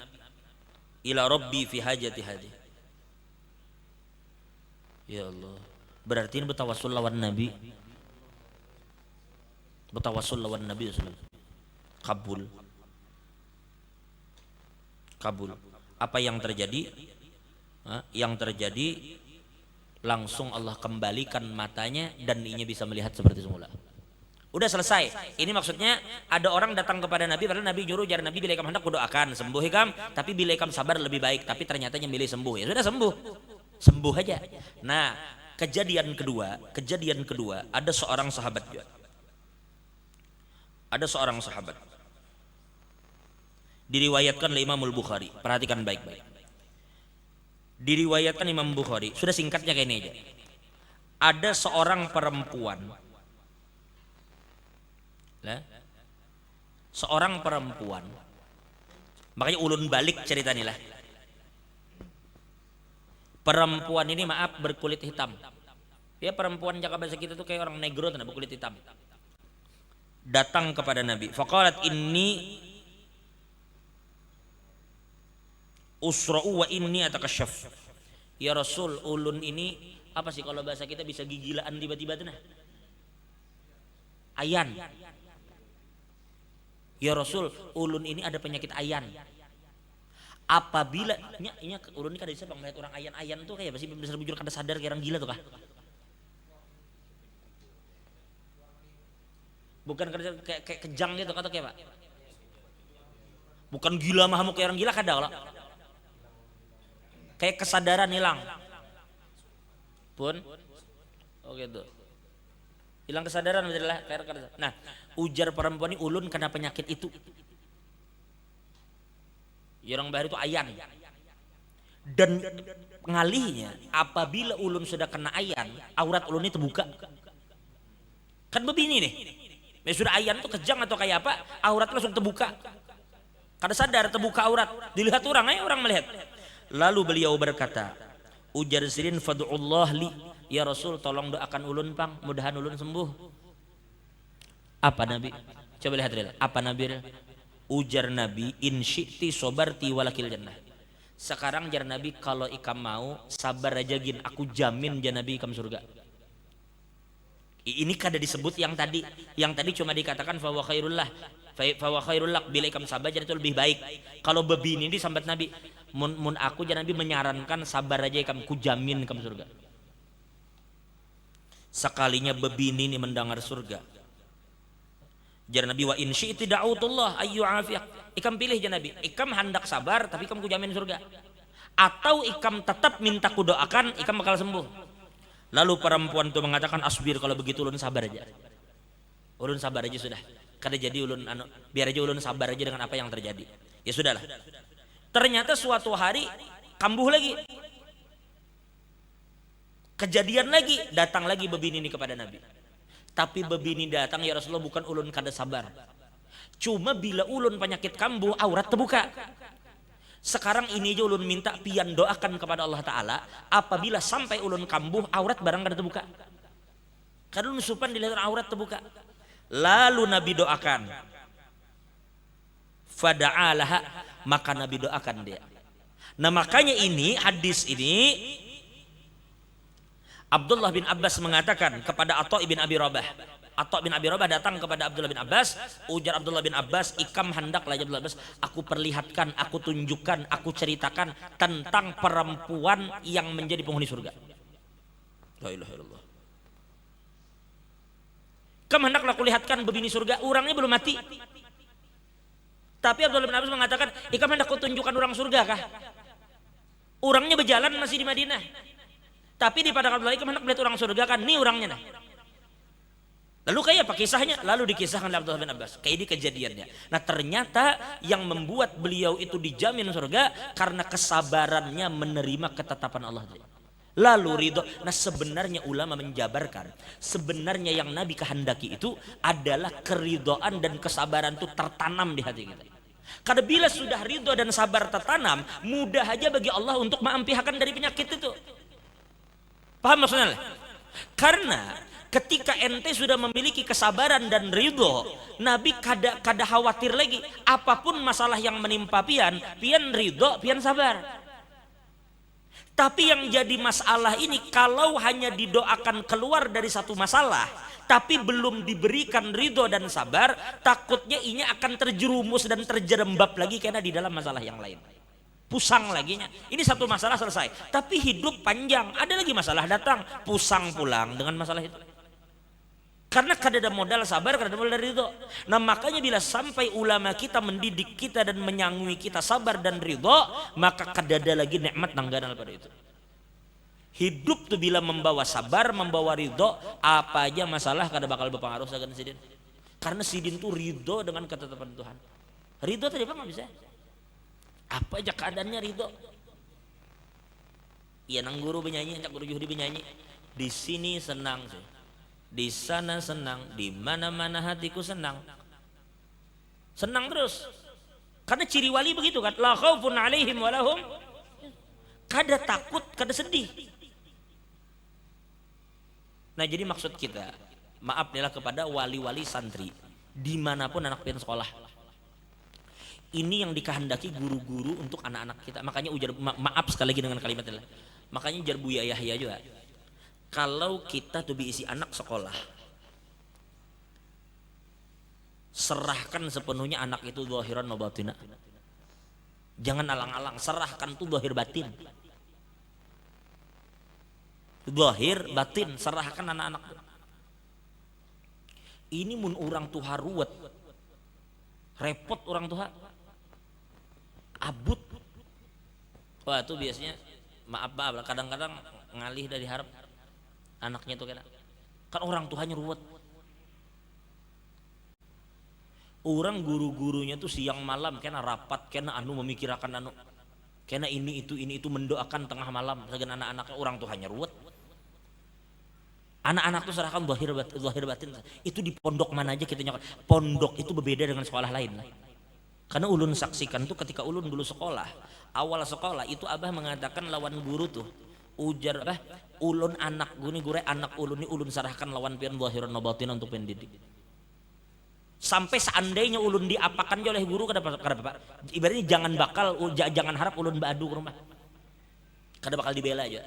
Ila rabbi fi hajati hadi. Ya Allah. Berarti ini bertawassul lawan Nabi. Bertawassul lawan Nabi kabul. Kabul. Apa yang terjadi? Yang terjadi langsung Allah kembalikan matanya dan inya bisa melihat seperti semula. Udah selesai. Ini maksudnya ada orang datang kepada Nabi, padahal Nabi nyuruh jar Nabi bila ikam hendak kudoakan sembuh ikam, tapi bila ikam sabar lebih baik, tapi ternyata yang milih sembuh. Ya sudah sembuh aja. Nah, kejadian kedua ada seorang sahabat juga. Ada seorang sahabat. Diriwayatkan oleh Imam Al-Bukhari. Perhatikan baik-baik. Diriwayatkan Imam Bukhari. Sudah singkatnya kayak ini aja. Ada seorang perempuan. Seorang perempuan, makanya ulun balik cerita inilah. Perempuan ini maaf berkulit hitam. Ya perempuan Jakarta bahasa kita tuh kayak orang negro dan berkulit hitam. Datang kepada Nabi. Faqalat inni usra'u wa inni atakasyaf. Ya Rasul, ulun ini apa sih kalau bahasa kita bisa gigilaan tiba-tiba tuh nah. Ayan. Ya Rasul, ulun ini ada penyakit ayan. Apabila ulun ini kada bisa melihat orang ayan tuh kayak pasti besar bujur kada sadar kayak orang gila tuh kah? Bukan kayak kejang gitu atau kayak Pak? Bukan gila mahamuk kayak orang gila kada kalau. Kayak kesadaran hilang. Pun oh gitu. Hilang kesadaran betul lah. Nah, ujar perempuan ini ulun kena penyakit itu. Ya orang bahari itu ayan. Dan pengalihnya apabila ulun sudah kena ayan, aurat ulun ini terbuka. Kan begini nih. Sudah ayan itu kejang atau kayak apa? Aurat langsung terbuka. Kada sadar terbuka aurat. Dilihat orang aja orang melihat. Lalu beliau berkata, ujar Sirin, fad'ullah li, ya Rasul tolong doakan ulun pang, mudahan ulun sembuh. Apa Nabi? Coba lihat real. Apa Nabi? Ujar Nabi, in syi'ti sobarti walakil jannah. Sekarang jar Nabi, kalau ikam mau sabar aja gin, aku jamin jar Nabi ikam surga. Ini kada disebut yang tadi. Yang tadi cuma dikatakan fa wa khairul lak, bila ikam sabar jadi itu lebih baik. Kalau bebini ini sambat Nabi, mun aku jar Nabi menyarankan sabar aja ikam, ku jamin ikam surga. Sekalinya bebini ini mendengar surga, jar Nabi, wa in syi'ti da'utullah ayyu afiyak. Ikam pilih jar Nabi, ikam hendak sabar tapi ikam ku jamin surga, atau ikam tetap minta ku doakan ikam bakal sembuh. Lalu perempuan itu mengatakan, asbir, kalau begitu ulun sabar aja. Ulun sabar aja sudah. Kada jadi ulun biar aja ulun sabar aja dengan apa yang terjadi. Ya sudahlah. Ternyata suatu hari kambuh lagi. Kejadian lagi, datang lagi bebini ini kepada Nabi. Tapi bebini datang, ya Rasulullah, bukan ulun kada sabar. Cuma bila ulun penyakit kambuh, aurat terbuka. Sekarang ini aja ulun minta pian doakan kepada Allah Ta'ala, apabila sampai ulun kambuh, aurat barang kada terbuka. Karena ulun supan dilihat aurat terbuka. Lalu Nabi doakan. Fada'alaha, maka Nabi doakan dia. Nah makanya ini, hadis ini, Abdullah bin Abbas mengatakan kepada Atha bin Abi Rabah. Atha bin Abi Rabah datang kepada Abdullah bin Abbas, ujar Abdullah bin Abbas, ikam hendaklah ya Abdullah bin Abbas, aku perlihatkan, aku tunjukkan, aku ceritakan tentang perempuan yang menjadi penghuni surga. La ilaha illallah. Kam hendaklah kulihatkan bebini surga, orangnya belum mati. Tapi Abdullah bin Abbas mengatakan, ikam hendak kutunjukkan orang surga kah? Orangnya berjalan masih di Madinah. Tapi di padang Abdullah ikam hendak melihat orang surga kan? Nih orangnya nah. Lalu kayak apa kisahnya? Lalu dikisahkan oleh Abdullah bin Abbas. Kayak ini kejadiannya. Nah ternyata yang membuat beliau itu dijamin surga karena kesabarannya menerima ketetapan Allah. Lalu ridho. Nah sebenarnya ulama menjabarkan, sebenarnya yang Nabi kehendaki itu adalah keridhaan dan kesabaran itu tertanam di hati kita. Karena bila sudah ridho dan sabar tertanam, mudah aja bagi Allah untuk mengampihakan dari penyakit itu. Paham maksudnya? Karena ketika ente sudah memiliki kesabaran dan ridho, Nabi kada khawatir lagi. Apapun masalah yang menimpa pian ridho, pian sabar. Tapi yang jadi masalah ini, kalau hanya didoakan keluar dari satu masalah, tapi belum diberikan ridho dan sabar, takutnya ini akan terjerumus dan terjerembab lagi karena di dalam masalah yang lain. Pusang laginya. Ini satu masalah selesai. Tapi hidup panjang, ada lagi masalah datang, pusang pulang dengan masalah itu. Karena kada ada modal sabar, kada ada modal ridho. Nah makanya bila sampai ulama kita mendidik kita dan menyangui kita sabar dan ridho, maka kada ada lagi nikmat nangganan pada itu. Hidup tuh bila membawa sabar, membawa ridho, apa aja masalah kada bakal berpengaruh sagan sidin. Karena sidin tuh ridho dengan ketetapan Tuhan. Ridho tadi apa nggak bisa? Apa aja keadaannya ridho. Iya nang guru penyanyi, nang guru Yuhdi penyanyi. Di sini senang sih. Di sana senang, di mana-mana hatiku senang. Senang terus. Karena ciri wali begitu kan, la khaufun alaihim walahum, kada takut, kada sedih. Nah jadi maksud kita, maaf adalah kepada wali-wali santri dimanapun anak pian sekolah. Ini yang dikehendaki guru-guru untuk anak-anak kita. Makanya ujar maaf sekali lagi dengan kalimat ini. Makanya ujar Buya Yahya juga. Kalau kita tuh diisi anak sekolah, serahkan sepenuhnya anak itu zahiran wa batina. Jangan alang-alang, serahkan tuh zahir batin. Zahir batin, serahkan anak-anak. Ini mun orang tuha ruwet, repot orang tuha, abut. Wah itu biasanya maaf kadang-kadang ngalih dari harap anaknya tuh kan orang tuanya ruwet. Orang guru-gurunya tuh siang malam kena rapat, kena memikirkan kena ini itu mendoakan tengah malam dengan anak-anaknya, orang tuanya ruwet. Anak-anak tuh serahkan zahir batin. Itu di pondok mana aja kita nyokot. Pondok itu berbeda dengan sekolah lain. Karena ulun saksikan tuh ketika ulun dulu sekolah, awal sekolah itu abah mengatakan lawan guru tuh ujar abah ulun anak guni gure anak ulun ini ulun sarahkan lawan pian zahiran batin untuk pendidik. Sampai seandainya ulun diapakan oleh guru kada Pak. Ibaratnya jangan harap ulun badu ke rumah. Kada bakal dibela aja.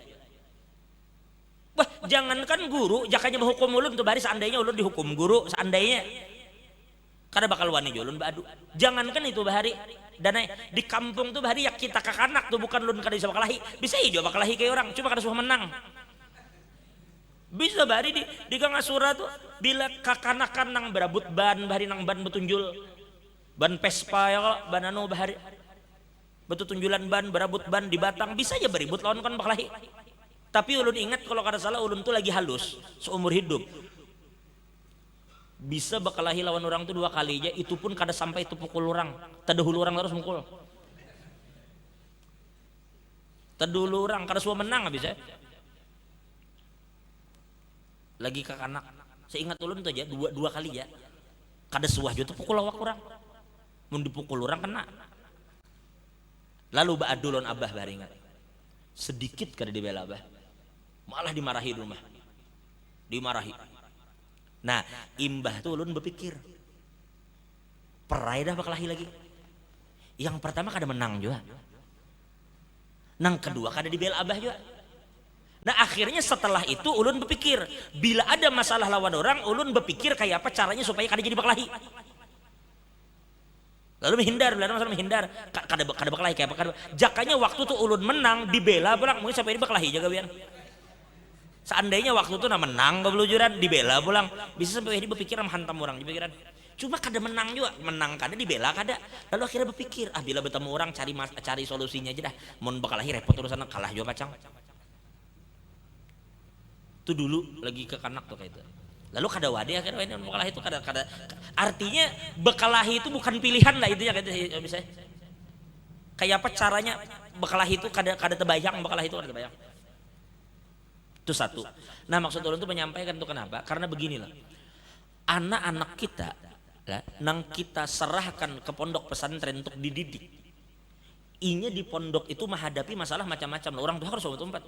Wah, jangankan guru, jakanya menghukum ulun tuh bari seandainya ulun dihukum guru, seandainya kada bakal wani ulun badu. Jangankan itu bahari dan di kampung tuh bahari ya kita kakanak tuh bukan ulun kada bisa bakalahi. Bisa ijo bakalahi kayak orang, cuma kada suah menang. Bisa bahari di Gang Asura tuh bila kakanakan nang berabut ban bahari nang ban betunjul ban Vespa ya kalau ban anu bahari betunjulan ban berabut ban di Batang bisa aja beribut lawan kan bakalahi. Tapi ulun ingat kalau kada salah ulun tuh lagi halus seumur hidup bisa bakalahi lawan orang tuh 2 kali aja, itu pun kada sampai itu pukul orang tadahulu orang terus mukul tadahulu orang kada suah menang bisa lagi ke anak. Seingat ulun tuh aja dua kali ya kada suah juga pukul awak orang mun dipukul orang kena. Lalu ba'adulon abah baringat sedikit kada dibela abah malah dimarahi di rumah dimarahi. Nah imbah tuh ulun berpikir perai dah bakalahi lagi. Yang pertama kada menang juga, nang kedua kada dibela abah juga. Nah akhirnya setelah itu ulun berpikir bila ada masalah lawan orang ulun berpikir kayak apa caranya supaya kada jadi bakalahi. Lalu menghindar, bila masalah menghindar kada bakalahi kayak apa. Jakanya waktu tuh ulun menang dibela pulang mungkin sampai ini bakalahi jaga biar. Seandainya waktu itu menang kebelujuran dibela pulang bisa sampai ini berpikir menghantam orang di pikiran. Cuma kada menang juga, menang kada dibela kada. Lalu akhirnya berpikir bila bertemu orang cari solusinya aja dah. Mun bakalahi repot urusan kalah juga pacang. Itu dulu lagi ke kanak tuh kayak itu. Lalu kada wadi akhirnya bakalahi itu kada artinya bekalahi itu bukan pilihan lah itu ya bisa. Kayak apa caranya bekalahi itu kada terbayang bekalahi itu kada terbayang. Itu satu. Nah maksud ulun itu menyampaikan itu kenapa? Karena beginilah. Anak-anak kita nang kita serahkan ke pondok pesantren untuk dididik. Inya di pondok itu menghadapi masalah macam-macam. Orang tuh harus tempat.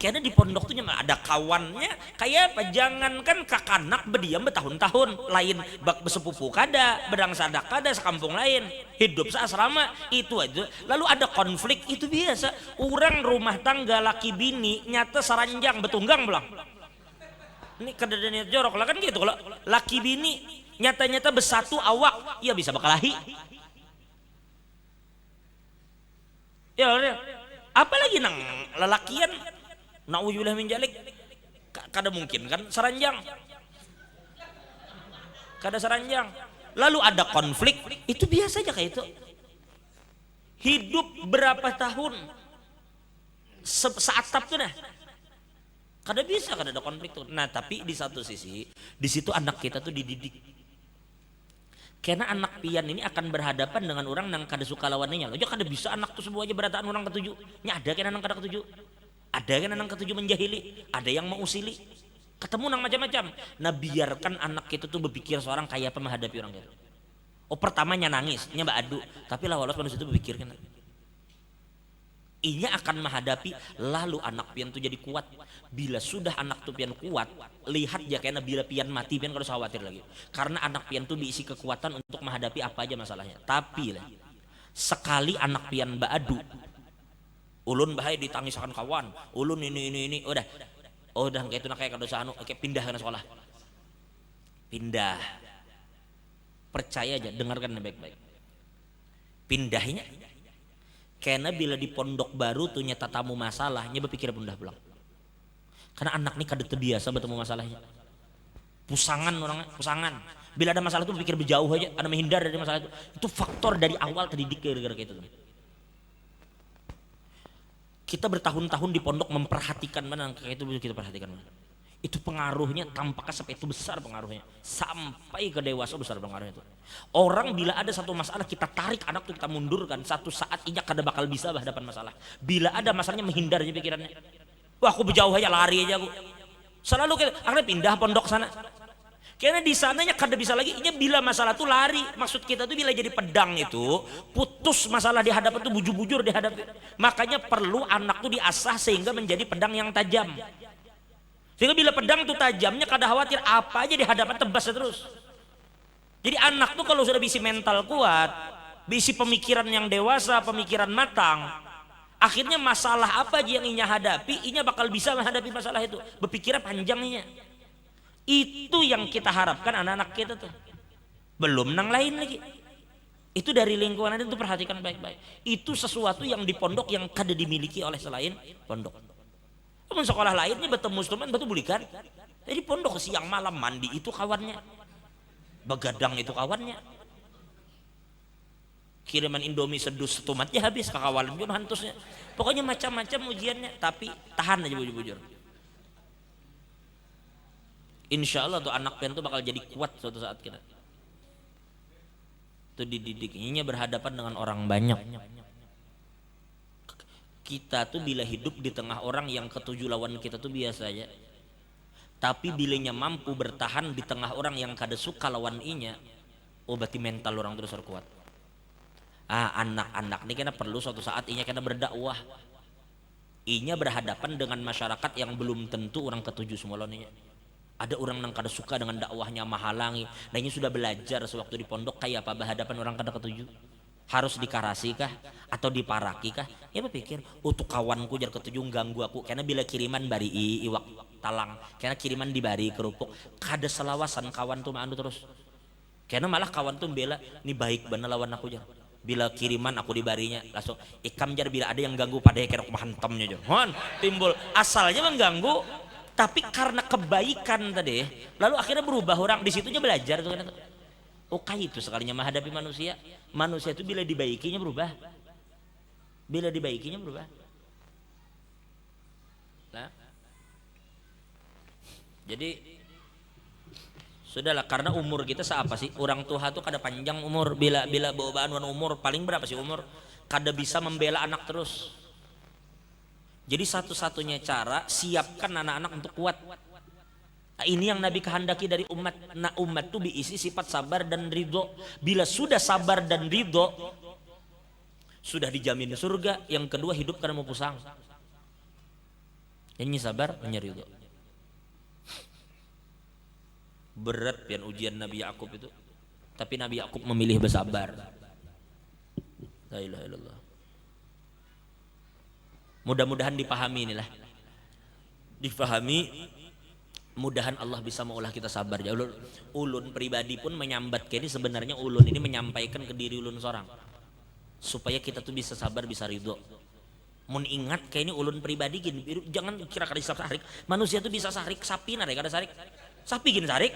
Karena di pondok tuh ada kawannya kayak apa? Jangankan kakanak berdiam bertahun-tahun, lain bak bersepupu kada, bedang sadak kada, sekampung lain, hidup seasrama itu aja. Lalu ada konflik itu biasa. Orang rumah tangga laki bini nyata saranjang betunggang belang. Ini kada ada niat jorok lah kan gitu. Kalau laki bini nyata-nyata bersatu awak, ya bisa bakalahi. Ya, apalagi nang lelakian. Na'udzubillah min jalik kada mungkin kan saranjang kada saranjang. Lalu ada konflik itu biasa aja kayak itu. Hidup berapa tahun seatap tuh nah kada bisa kada ada konflik tuh. Nah tapi di satu sisi di situ anak kita tuh dididik karena anak pian ini akan berhadapan dengan orang yang kada suka lawannya. Lo aja kada bisa anak tuh sebuah aja berataan orang ketujuh nya ada kan anak kada ketujuh. Ada kan anak ketujuh menjahili, ada yang mengusili, ketemu nang macam-macam. Nah biarkan anak kita tuh berpikir seorang kayak apa menghadapi orang itu. Oh pertamanya nangis, nya adu, tapi lawalos manusia itu berpikir kan. Inya akan menghadapi, lalu anak pian tuh jadi kuat. Bila sudah anak tuh pian kuat, lihat ya karena bila pian mati pian kalau khawatir lagi. Karena anak pian tuh diisi kekuatan untuk menghadapi apa aja masalahnya. Tapi lah, sekali anak pian adu. Ulun bahaya ditangisakan kawan, ulun ini udah kayak itu nak kayak kadosa anu kayak pindah ke sekolah, pindah, percaya aja dengarkan baik-baik, pindahnya, karena bila di pondok baru tuh nyata tamu masalahnya berpikir pindah pulang, karena anak ini kada terbiasa bertemu masalahnya, pusangan orangnya pusangan, bila ada masalah tuh berpikir berjauh aja, ada menghindar dari masalah itu faktor dari awal terdidik gara-gara kayak itu. Kita bertahun-tahun di pondok memperhatikan mana kayak itu kita perhatikan mana. Itu pengaruhnya tampaknya sampai itu besar pengaruhnya sampai ke dewasa besar pengaruhnya itu. Orang bila ada satu masalah kita tarik anak tuh kita mundurkan satu saat inya kada bakal bisa berhadapan masalah. Bila ada masalahnya menghindar aja pikirannya. Wah aku berjauh aja lari aja aku. Selalu kita akhirnya pindah pondok sana. Karena di sananya kada bisa lagi. Inya bila masalah tuh lari. Maksud kita tuh bila jadi pedang itu putus masalah di hadapan tuh bujur-bujur dihadapi. Makanya perlu anak tuh diasah sehingga menjadi pedang yang tajam. Sehingga bila pedang tuh tajamnya kada khawatir apa aja di hadapan tebas terus. Jadi anak tuh kalau sudah bisi mental kuat, bisi pemikiran yang dewasa, pemikiran matang, akhirnya masalah apa aja yang inya hadapi, inya bakal bisa menghadapi masalah itu. Berpikirnya panjangnya. Itu yang kita harapkan anak-anak kita tuh. Belum nang lain lagi. Itu dari lingkungan itu perhatikan baik-baik. Itu sesuatu yang di pondok yang kada dimiliki oleh selain pondok. Teman sekolah lainnya bertemu teman betul bulikan. Jadi pondok siang malam mandi itu kawannya. Begadang itu kawannya. Kiriman Indomie sedus setumatnya habis kakawalan pun hantusnya. Pokoknya macam-macam ujiannya, tapi tahan aja bujur-bujur. Insya Allah tuh anak pian tuh bakal jadi kuat suatu saat kita. Tuh dididik, ininya berhadapan dengan orang banyak. Kita tuh bila hidup di tengah orang yang ketujuh lawan kita tuh biasa aja. Tapi bilanya mampu bertahan di tengah orang yang kada suka lawan inya, oh berarti mental orang terus kuat. Anak-anak ini kena perlu suatu saat inya kena berdakwah. Inya berhadapan dengan masyarakat yang belum tentu orang ketujuh semua lawannya. Ada orang yang kada suka dengan dakwahnya mahalangi. Nah ini sudah belajar sewaktu di pondok kayak apa berhadapan orang kada ketujuh. Harus dikarasi kah atau diparaki kah? Ya berpikir, untuk kawanku jar ketujuh ganggu aku. Karena bila kiriman bari iwak talang, karena kiriman dibari kerupuk, kada selawasan kawan tuh mandu terus. Karena malah kawan tuh bela, ini baik bener lawan aku jar. Bila kiriman aku dibarinya langsung ikam jar bila ada yang ganggu pada kira aku menghantamnya jar. Timbul asalnya mengganggu, tapi karena kebaikan tadi, lalu akhirnya berubah orang di situnya belajar tuh kan. Itu sekalinya menghadapi manusia. Manusia itu bila dibaikinya berubah. Bila dibaikinya berubah. Nah. Jadi sudahlah, karena umur kita seapa sih? Orang tua tuh kada panjang umur. Bila bawaan umur paling berapa sih umur? Kada bisa membela anak terus. Jadi satu-satunya cara siapkan anak-anak untuk kuat. Nah, ini yang Nabi kehendaki dari umat. Nah umat itu diisi sifat sabar dan ridho. Bila sudah sabar dan ridho, sudah dijamin surga. Yang kedua hidup karena mau pusang. Ini sabar, ini ridho. Berat pian ujian Nabi Yakub itu. Tapi Nabi Yakub memilih bersabar. La ilaha illallah. Mudah-mudahan dipahami inilah. Dipahami. Mudahan Allah bisa mengolah kita sabar. Ulun pribadi pun menyambat ini sebenarnya ulun ini menyampaikan ke diri ulun seorang supaya kita tuh bisa sabar, bisa ridho. Mun ingat kayak ini ulun pribadi gini, jangan kira kada bisa sarik. Manusia tuh bisa sarik sapi nare kada sarik. Sapi gini sarik.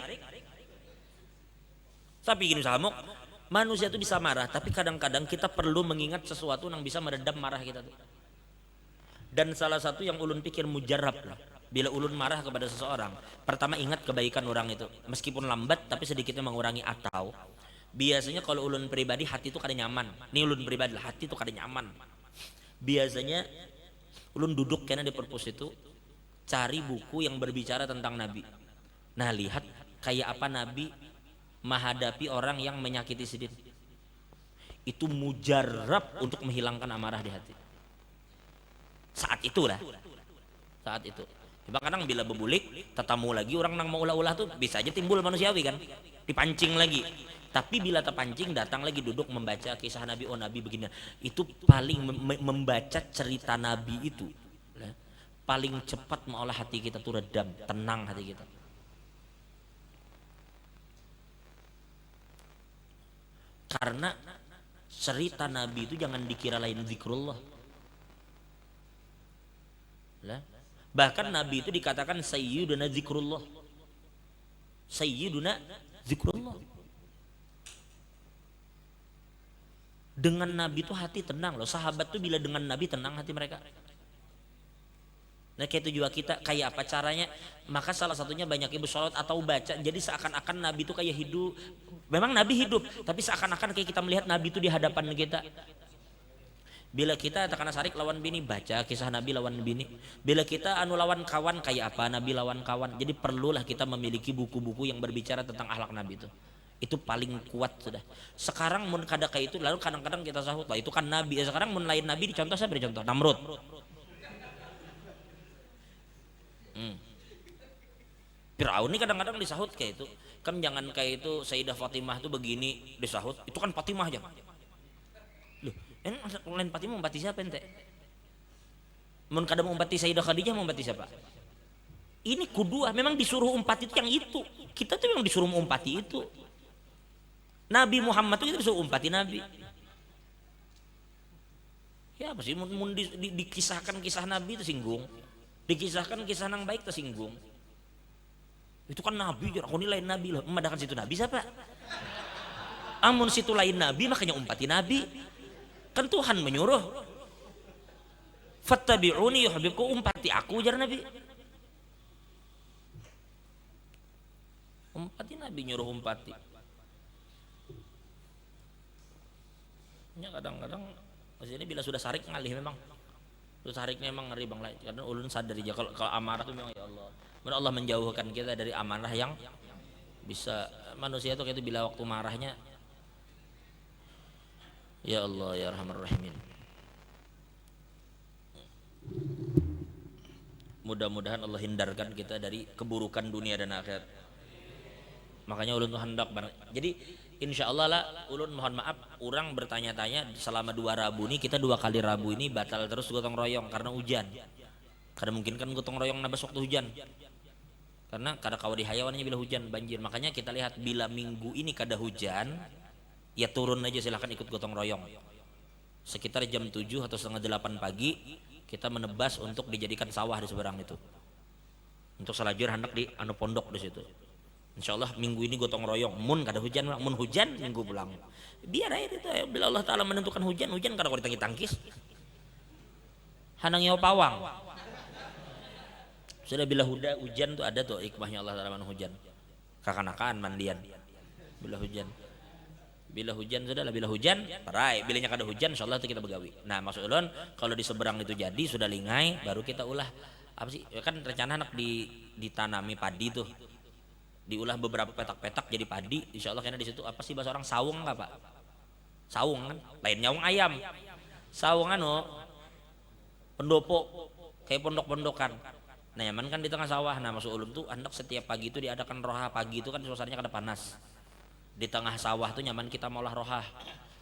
Sapi gini samuk. Manusia tuh bisa marah, tapi kadang-kadang kita perlu mengingat sesuatu yang bisa meredam marah kita tuh. Dan salah satu yang ulun pikir mujarab lah. Bila ulun marah kepada seseorang, pertama ingat kebaikan orang itu. Meskipun lambat tapi sedikitnya mengurangi. Atau biasanya kalau ulun pribadi hati itu kada nyaman. Ini ulun pribadi lah, hati itu kada nyaman. Biasanya ulun duduk karena di perpus itu cari buku yang berbicara tentang Nabi. Nah lihat kayak apa Nabi menghadapi orang yang menyakiti sidin. Itu mujarab untuk menghilangkan amarah di hati. Saat itulah. Saat itu. Cuma kadang bila bebulik, tetamu lagi orang nang mau ulah-ulah tuh bisa aja timbul manusiawi kan, dipancing lagi. Tapi bila terpancing datang lagi duduk membaca kisah Nabi, oh Nabi begini. Itu paling membaca cerita Nabi itu, paling cepat mengolah hati kita tuh redam, tenang hati kita. Karena cerita Nabi itu jangan dikira lain zikrullah. Bahkan Nabi itu dikatakan sayyiduna zikrullah. Sayyiduna zikrullah. Dengan Nabi itu hati tenang loh. Sahabat tuh bila dengan Nabi tenang hati mereka. Nah kayak itu juga kita, kayak apa caranya? Maka salah satunya banyak ibu sholat atau baca. Jadi seakan-akan Nabi itu kayak hidup. Memang Nabi hidup, tapi seakan-akan kayak kita melihat Nabi itu di hadapan kita. Bila kita takana sarik lawan bini, baca kisah Nabi lawan bini. Bila kita anu lawan kawan, kayak apa Nabi lawan kawan. Jadi perlulah kita memiliki buku-buku yang berbicara tentang akhlak Nabi itu. Itu paling kuat sudah. Sekarang mun kada kayak itu, lalu kadang-kadang kita sahut lah itu kan Nabi. Sekarang mun lain Nabi dicontoh, saya beri contoh Namrud. Firaun ini kadang-kadang disahut kayak itu. Kan jangan kayak itu Sayyidah Fatimah tuh begini disahut, itu kan Fatimah aja. Loh, lain Fatimah membati siapa ente? Mun kada membati Sayyidah Khadijah membati siapa? Ini kedua memang disuruh umpati itu yang itu. Kita tuh memang disuruh umpati itu. Nabi Muhammad itu disuruh umpati Nabi. Ya apa sih mun dikisahkan kisah Nabi itu singgung. Dikisahkan kisah nang baik tersinggung. Itu kan Nabi, aku ini lain Nabi loh. Memadakan situ Nabi siapa? Amun situ lain Nabi makanya umpati Nabi. Kan Tuhan menyuruh. Fattabi'uni yuhibbukum, umpati aku jar Nabi. Umpati Nabi nyuruh umpati. Ya kadang-kadang maksudnya bila sudah sarik ngalih memang. Sudah sariknya memang ngeri bang lain. Karena ulun sadar aja kalau amarah itu memang ya Allah. Karena Allah menjauhkan kita dari amarah yang bisa manusia itu kayak itu bila waktu marahnya ya Allah ya Rahman Rahimin. Mudah-mudahan Allah hindarkan kita dari keburukan dunia dan akhirat. Makanya ulun tuh hendak banget. Jadi insya Allah lah ulun mohon maaf orang bertanya-tanya selama 2 Rabu ini kita 2 kali Rabu ini batal terus gotong royong karena hujan. Karena mungkin kan gotong royong nabas waktu hujan. Karena kada kawa di hayawannya bila hujan banjir. Makanya kita lihat bila minggu ini kada hujan ya turun aja silahkan ikut gotong royong. Sekitar jam 7 atau setengah 8 pagi kita menebas untuk dijadikan sawah di seberang itu. Untuk selajur hendak di anu pondok di situ. Insya Allah minggu ini gotong royong. Mun kada hujan, mun hujan minggu pulang. Biar aja itu ya. Bila Allah Taala menentukan hujan, hujan kada kau ditangkis. Hanang nyawa pawang. Sudah bila hujan tuh ada tuh hikmahnya Allah Taala hujan. Kakanakan mandian. Bila hujan. Bila hujan sudah lah, bila hujan, parai. Bilanya kada hujan, insya Allah itu kita begawi. Nah maksud ulun kalau di seberang itu jadi sudah lingai, baru kita ulah apa sih? Kan rencana anak ditanami padi tuh. Diulah beberapa petak-petak jadi padi, insya Allah karena di situ apa sih bahasa orang sawung nggak pak? Sawung kan, lain nyawung ayam. Sawung anu pendopo kayak pondok-pondokan. Nah yaman kan di tengah sawah. Nah maksud ulun tuh hendak setiap pagi itu diadakan roha pagi itu kan suasananya kada panas. Di tengah sawah tuh nyaman kita maulah rohah.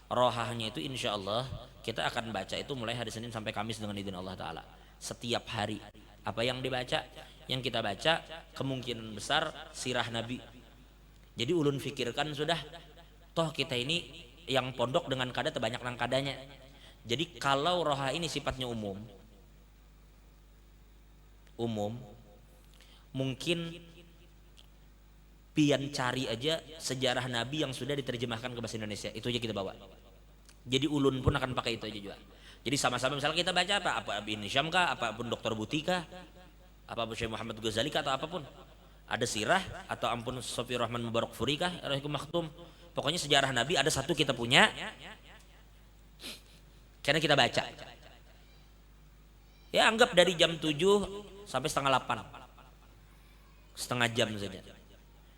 Rohahnya itu insya Allah kita akan baca itu mulai hari Senin sampai Kamis dengan izin Allah Taala. Setiap hari apa yang dibaca? Yang kita baca kemungkinan besar sirah Nabi. Jadi ulun fikirkan sudah toh kita ini yang pondok dengan kada terbanyak nang kadanya. Jadi kalau roha ini sifatnya umum mungkin pian cari aja sejarah Nabi yang sudah diterjemahkan ke bahasa Indonesia itu aja kita bawa. Jadi ulun pun akan pakai itu aja juga. Jadi sama-sama misalnya kita baca apa Ibn Hisham kah, apapun Dr. Butika, apapun Syekh Muhammad Ghazali kah atau apapun, ada sirah atau ampun Sofi Rahman Mubarak Furi kah, Rahikum Maktum, pokoknya sejarah Nabi ada satu kita punya, karena kita baca. Ya anggap dari jam 7 sampai setengah 8, setengah jam saja.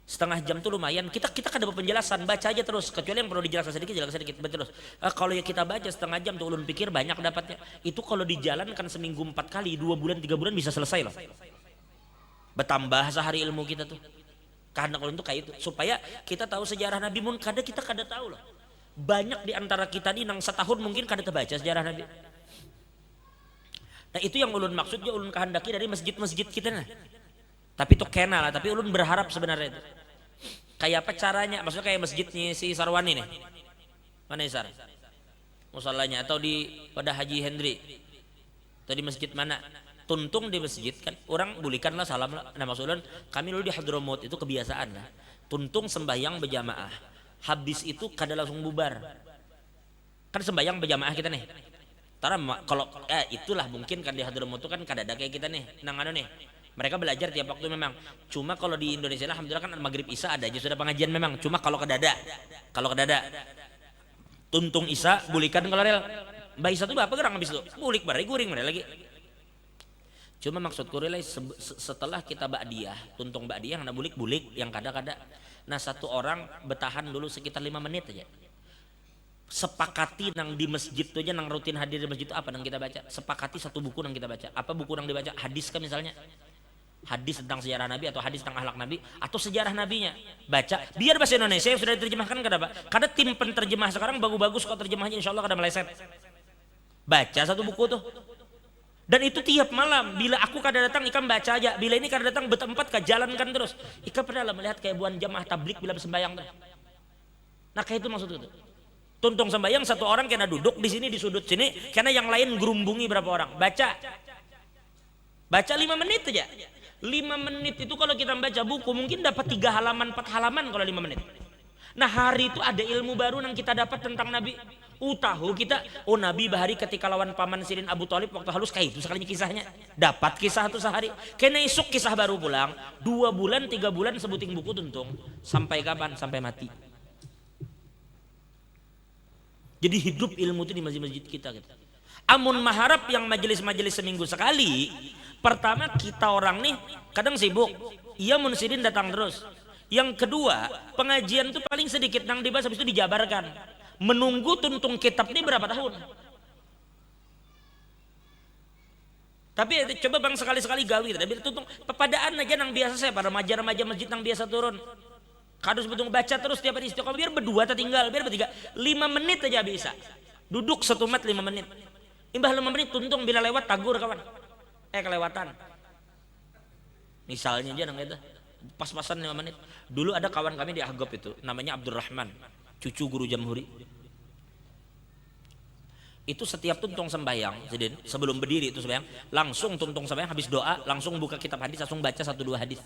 Setengah jam tuh lumayan. Kita kada penjelasan, baca aja terus. Kecuali yang perlu dijelaskan sedikit, jelaskan sedikit terus. Kalau ya kita baca setengah jam tuh ulun pikir banyak dapatnya. Itu kalau dijalankan seminggu 4 kali, 2 bulan 3 bulan bisa selesai loh. Bertambah sehari ilmu kita tuh. Karena kalau itu kayak itu supaya kita tahu sejarah Nabi mun kita kada tahu loh. Banyak di antara kita nih nang setahun mungkin kada terbaca sejarah Nabi. Nah itu yang ulun maksudnya ulun kehendaki dari masjid-masjid kita nah. Tapi itu kena lah, tapi ulun berharap sebenarnya itu. Kayak apa caranya? Maksudnya kayak masjidnya si Sarwani nih. Mana Sar? Musallanya atau di pada Haji Hendri. Atau di masjid mana? Tuntung di masjid kan orang bulikan lah salam lah. Nah maksud ulun kami dulu di Hadramut itu kebiasaan lah. Tuntung sembahyang berjamaah. Habis itu kada langsung bubar. Kan sembahyang berjamaah kita nih. Tara kalau itulah mungkin kan di Hadramut itu kan kada ada kayak kita nih. Nang anu nih. Mereka belajar tiap waktu memang. Cuma kalau di Indonesia lah, alhamdulillah kan maghrib isya ada aja sudah pengajian memang. Cuma kalau kedada, tuntung isya bulikan kalau rel. Mbah Isa tuh bapak gerang habis itu bulik barai guring barai lagi. Cuma maksudku relay setelah kita ba'diyah, tuntung ba'diyah yang bulik-bulik yang kada-kada. Nah satu orang bertahan dulu sekitar 5 menit aja. Sepakati nang di masjid tuh aja, nang rutin hadir di masjid itu apa nang kita baca? Sepakati satu buku nang kita baca. Apa buku nang dibaca? Hadis kan misalnya. Hadis tentang sejarah Nabi atau hadis tentang akhlak Nabi atau sejarah Nabinya. Baca. Biar bahasa Indonesia yang sudah diterjemahkan kenapa? Karena tim penterjemah sekarang bagus-bagus kok terjemahnya, insya Allah kada meleset. Baca satu buku tuh. Dan itu tiap malam. Bila aku kada datang ikam baca aja. Bila ini kada datang bertempat kah jalankan terus. Ikam pernah melihat kayak buan jamaah tablik bila sembahyang tuh. Nah kayak itu maksud itu. Tuntung sembahyang satu orang kena duduk di sini di sudut sini, karena yang lain gerumbungi berapa orang. Baca. Baca 5 menit aja. 5 menit itu kalau kita baca buku mungkin dapat 3 halaman 4 halaman kalau 5 menit. Nah hari itu ada ilmu baru yang kita dapat tentang Nabi. Tahu kita, Nabi bahari ketika lawan paman Sirin Abu Thalib waktu halus kayak itu sekalinya kisahnya. Dapat kisah itu sehari. Kena isuk kisah baru pulang. 2 bulan 3 bulan sebuting buku tuntung. Sampai kapan? Sampai mati. Jadi hidup ilmu itu di masjid-masjid kita gitu. Amun maharap yang majelis-majelis seminggu sekali. Pertama kita orang nih kadang sibuk. Iya mun Sirin datang terus. Yang kedua pengajian itu paling sedikit nang dibahas habis itu dijabarkan. Menunggu tuntung kitab ini berapa tahun. Tapi coba bang sekali-sekali gawi. Tapi tuntung pepadaan aja nang biasa saya pada remaja-remaja masjid nang biasa turun. Kadus betul baca terus tiap hari istiqomah biar berdua tertinggal biar bertiga 5 menit aja bisa. Duduk satu mat 5 menit. Imbah 5 menit tuntung bila lewat tagur kawan. Kelewatan. Misalnya aja nang itu pas-pasan 5 menit. Dulu ada kawan kami di Ahgop itu namanya Abdurrahman, cucu guru Jamhuri. Itu setiap tuntung sembahyang, sebelum berdiri itu sembahyang, langsung tuntung sembahyang habis doa, langsung buka kitab hadis, langsung baca 1-2 hadis.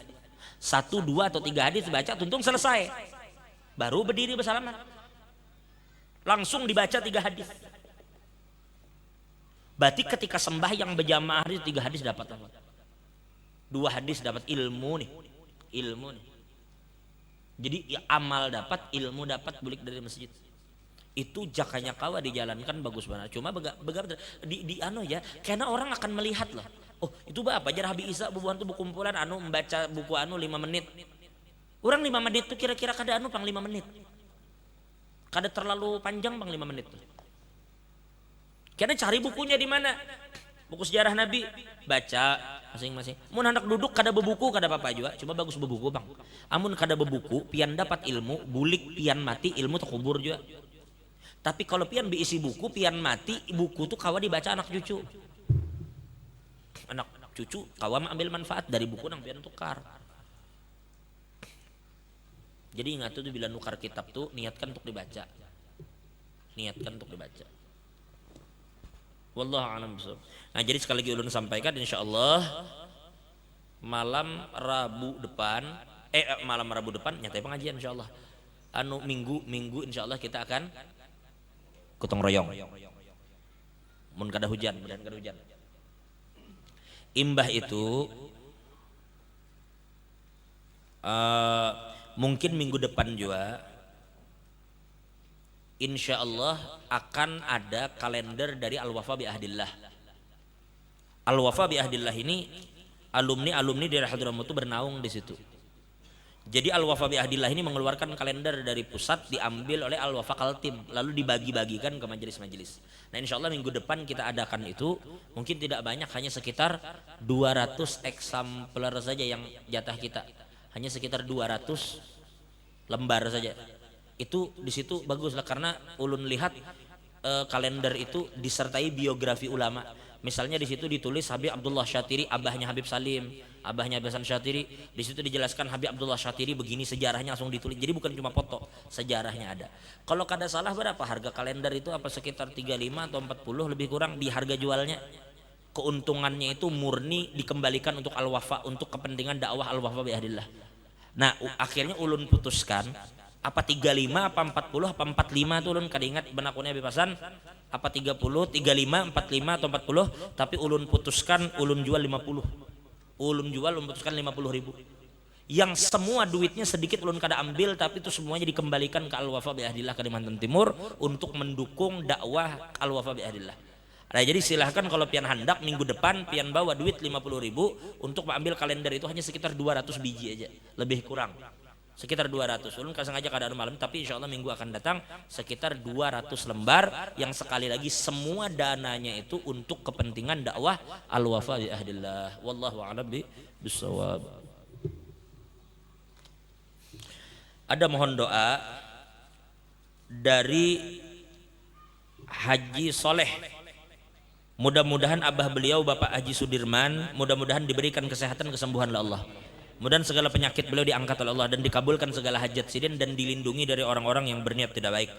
1, 2 atau 3 hadis baca, tuntung selesai. Baru berdiri bersalaman. Langsung dibaca 3 hadis. Berarti ketika sembahyang berjamaah itu 3 hadis dapat. 2 hadis dapat ilmu nih. Ilmu nih. Jadi ya, amal dapat, ilmu dapat bulik dari masjid. Itu jakanya kawa dijalankan bagus banget. Cuma di anu ya, karena orang akan melihat loh. Oh itu apa? Jarah Habib Isa bubuhan tuh kumpulan anu membaca buku anu 5 menit. Orang 5 menit tuh kira-kira kada anu pang 5 menit. Kada terlalu panjang pang 5 menit tuh. Karena cari bukunya di mana? Buku sejarah Nabi baca masing-masing. Mun hendak duduk kada bebuku kada apa-apa juga, cuma bagus bebuku bang. Amun kada bebuku pian dapat ilmu, bulik pian mati ilmu terkubur juga. Tapi kalau pian diisi buku pian mati, buku tuh kawa dibaca anak cucu. Anak cucu kawa ambil manfaat dari buku nang pian tukar. Jadi ingat tuh bila nukar kitab tuh niatkan untuk dibaca. Niatkan untuk dibaca. Wallahu a'lam bishawab. Nah jadi sekali lagi ulun sampaikan insyaallah malam Rabu depan nyatai pengajian insyaallah. Anu minggu insyaallah kita akan gotong royong. Mun kada hujan, mudahan kada hujan. Imbah itu mungkin minggu depan juga insya Allah akan ada kalender dari Al-Wafa bi Ahdillah. Al-Wafa bi Ahdillah ini alumni dari Hadramut itu bernaung di situ. Jadi Al-Wafa bi Ahdillah ini mengeluarkan kalender dari pusat diambil oleh Al-Wafa Kaltim lalu dibagi-bagikan ke majelis-majelis. Nah insya Allah minggu depan kita adakan itu, mungkin tidak banyak, hanya sekitar 200 eksemplar saja yang jatah kita, hanya sekitar 200 lembar saja. Itu di situ bagus lah karena ulun lihat kalender itu disertai biografi ulama. Misalnya di situ ditulis Habib Abdullah Syatiri, abahnya Habib Salim, abahnya Hasan Syatiri. Di situ dijelaskan Habib Abdullah Syatiri begini, sejarahnya langsung ditulis. Jadi bukan cuma foto, sejarahnya ada. Kalau kada salah berapa harga kalender itu, apa sekitar 35 atau 40 lebih kurang di harga jualnya. Keuntungannya itu murni dikembalikan untuk Al-Wafa, untuk kepentingan dakwah Al-Wafa bi Ahdillah. Nah akhirnya ulun putuskan apa 35 apa 40 apa 45 tuh ulun kada ingat benakunnya bebasan apa 30 35 45 atau 40, tapi ulun putuskan ulun jual 50. Ulun putuskan 50.000. yang semua duitnya sedikit ulun kada ambil, tapi itu semuanya dikembalikan ke Al-Wafa bi Ahdillah Kalimantan Timur untuk mendukung dakwah Al-Wafa bi Ahdillah. Nah, jadi silahkan kalau pian handak minggu depan pian bawa duit 50.000 untuk mengambil kalender itu hanya sekitar 200 biji aja, lebih kurang sekitar 200. Ulun sengaja kada ada malam, tapi insya Allah minggu akan datang sekitar 200 lembar yang sekali lagi semua dananya itu untuk kepentingan dakwah Al-Wafa bi Ahdillah. Wallahu a'lam bishawab. Ada mohon doa dari Haji Soleh. Mudah-mudahan abah beliau Bapak Haji Sudirman, mudah-mudahan diberikan kesehatan kesembuhan oleh Allah. Mudah-mudahan segala penyakit beliau diangkat oleh Allah dan dikabulkan segala hajat sidin dan dilindungi dari orang-orang yang berniat tidak baik.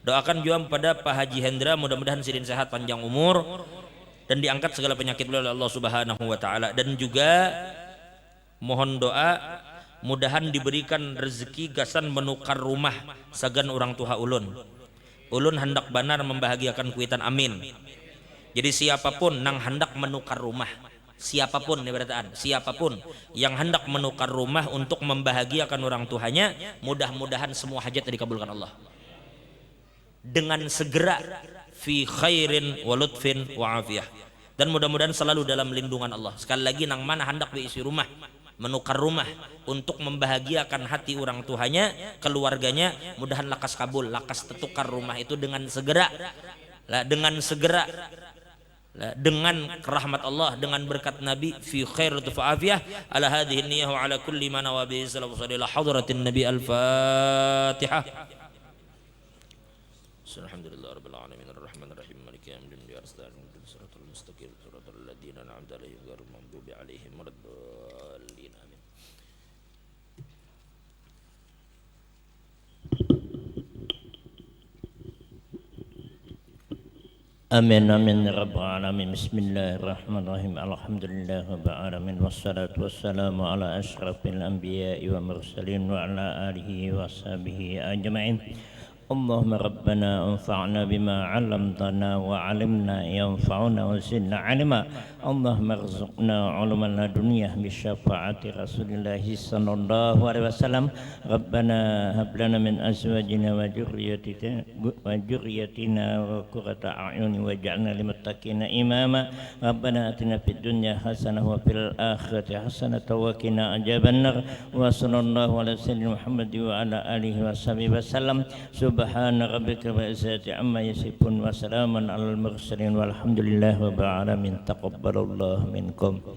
Doakan juga pada Pak Haji Hendra, mudah-mudahan sidin sehat panjang umur dan diangkat segala penyakit beliau oleh Allah Subhanahu wa taala. Dan juga mohon doa mudahan diberikan rezeki gasan menukar rumah sagan orang tua ulun. Ulun hendak banar membahagiakan kuitan, amin. Jadi siapapun nang hendak menukar rumah, siapapun siapapun yang hendak menukar rumah untuk membahagiakan orang tuanya, mudah-mudahan semua hajat dikabulkan Allah dengan segera, fi khairin wa lutfin wa afiyah, dan mudah-mudahan selalu dalam lindungan Allah. Sekali lagi, nang mana hendak diisi rumah, menukar rumah untuk membahagiakan hati orang tuanya, keluarganya, mudahan lakas kabul, lakas tetukar rumah itu dengan segera, dengan rahmat Allah, dengan berkat Nabi, fi khair wa afiyah, ala hadhihi niyyah wa ala kulli ma nawabi sallallahu alaihi hadratin nabi. Al-Fatihah. Alhamdulillah rabbil alamin arrahmanir rahim maliki yaumiddin iyyaka siratal mustaqim siratal ladzina an'amta alaihim ghairil maghdubi alaihim waladdallin. Amin amin ya rabbal alamin. Bismillahirrahmanirrahim. Alhamdulillah rabbil alamin wassalatu wassalamu ala asyrafil anbiya'i wa mursalin wa ala alihi wa sahbihi ajma'in. اللهم ربنا انفعنا بما علمتنا وعلمنا ينفعنا وزدنا علما. اللهم ارزقنا علما لدنيا بشفاعة رسول الله صلى الله عليه وسلم. ربنا هب لنا من أزواجنا وذريتنا قرة أعين واجعلنا للمتقين إماما. ربنا آتنا في الدنيا حسنة وفي الآخرة حسنة وقنا عذاب النار. وصلى الله على سيدنا محمد وعلى آله وصحبه وسلم. سبحان ربك رب العزة عما يصفون وسلام على المرسلين والحمد لله رب العالمين. تقبل الله منكم.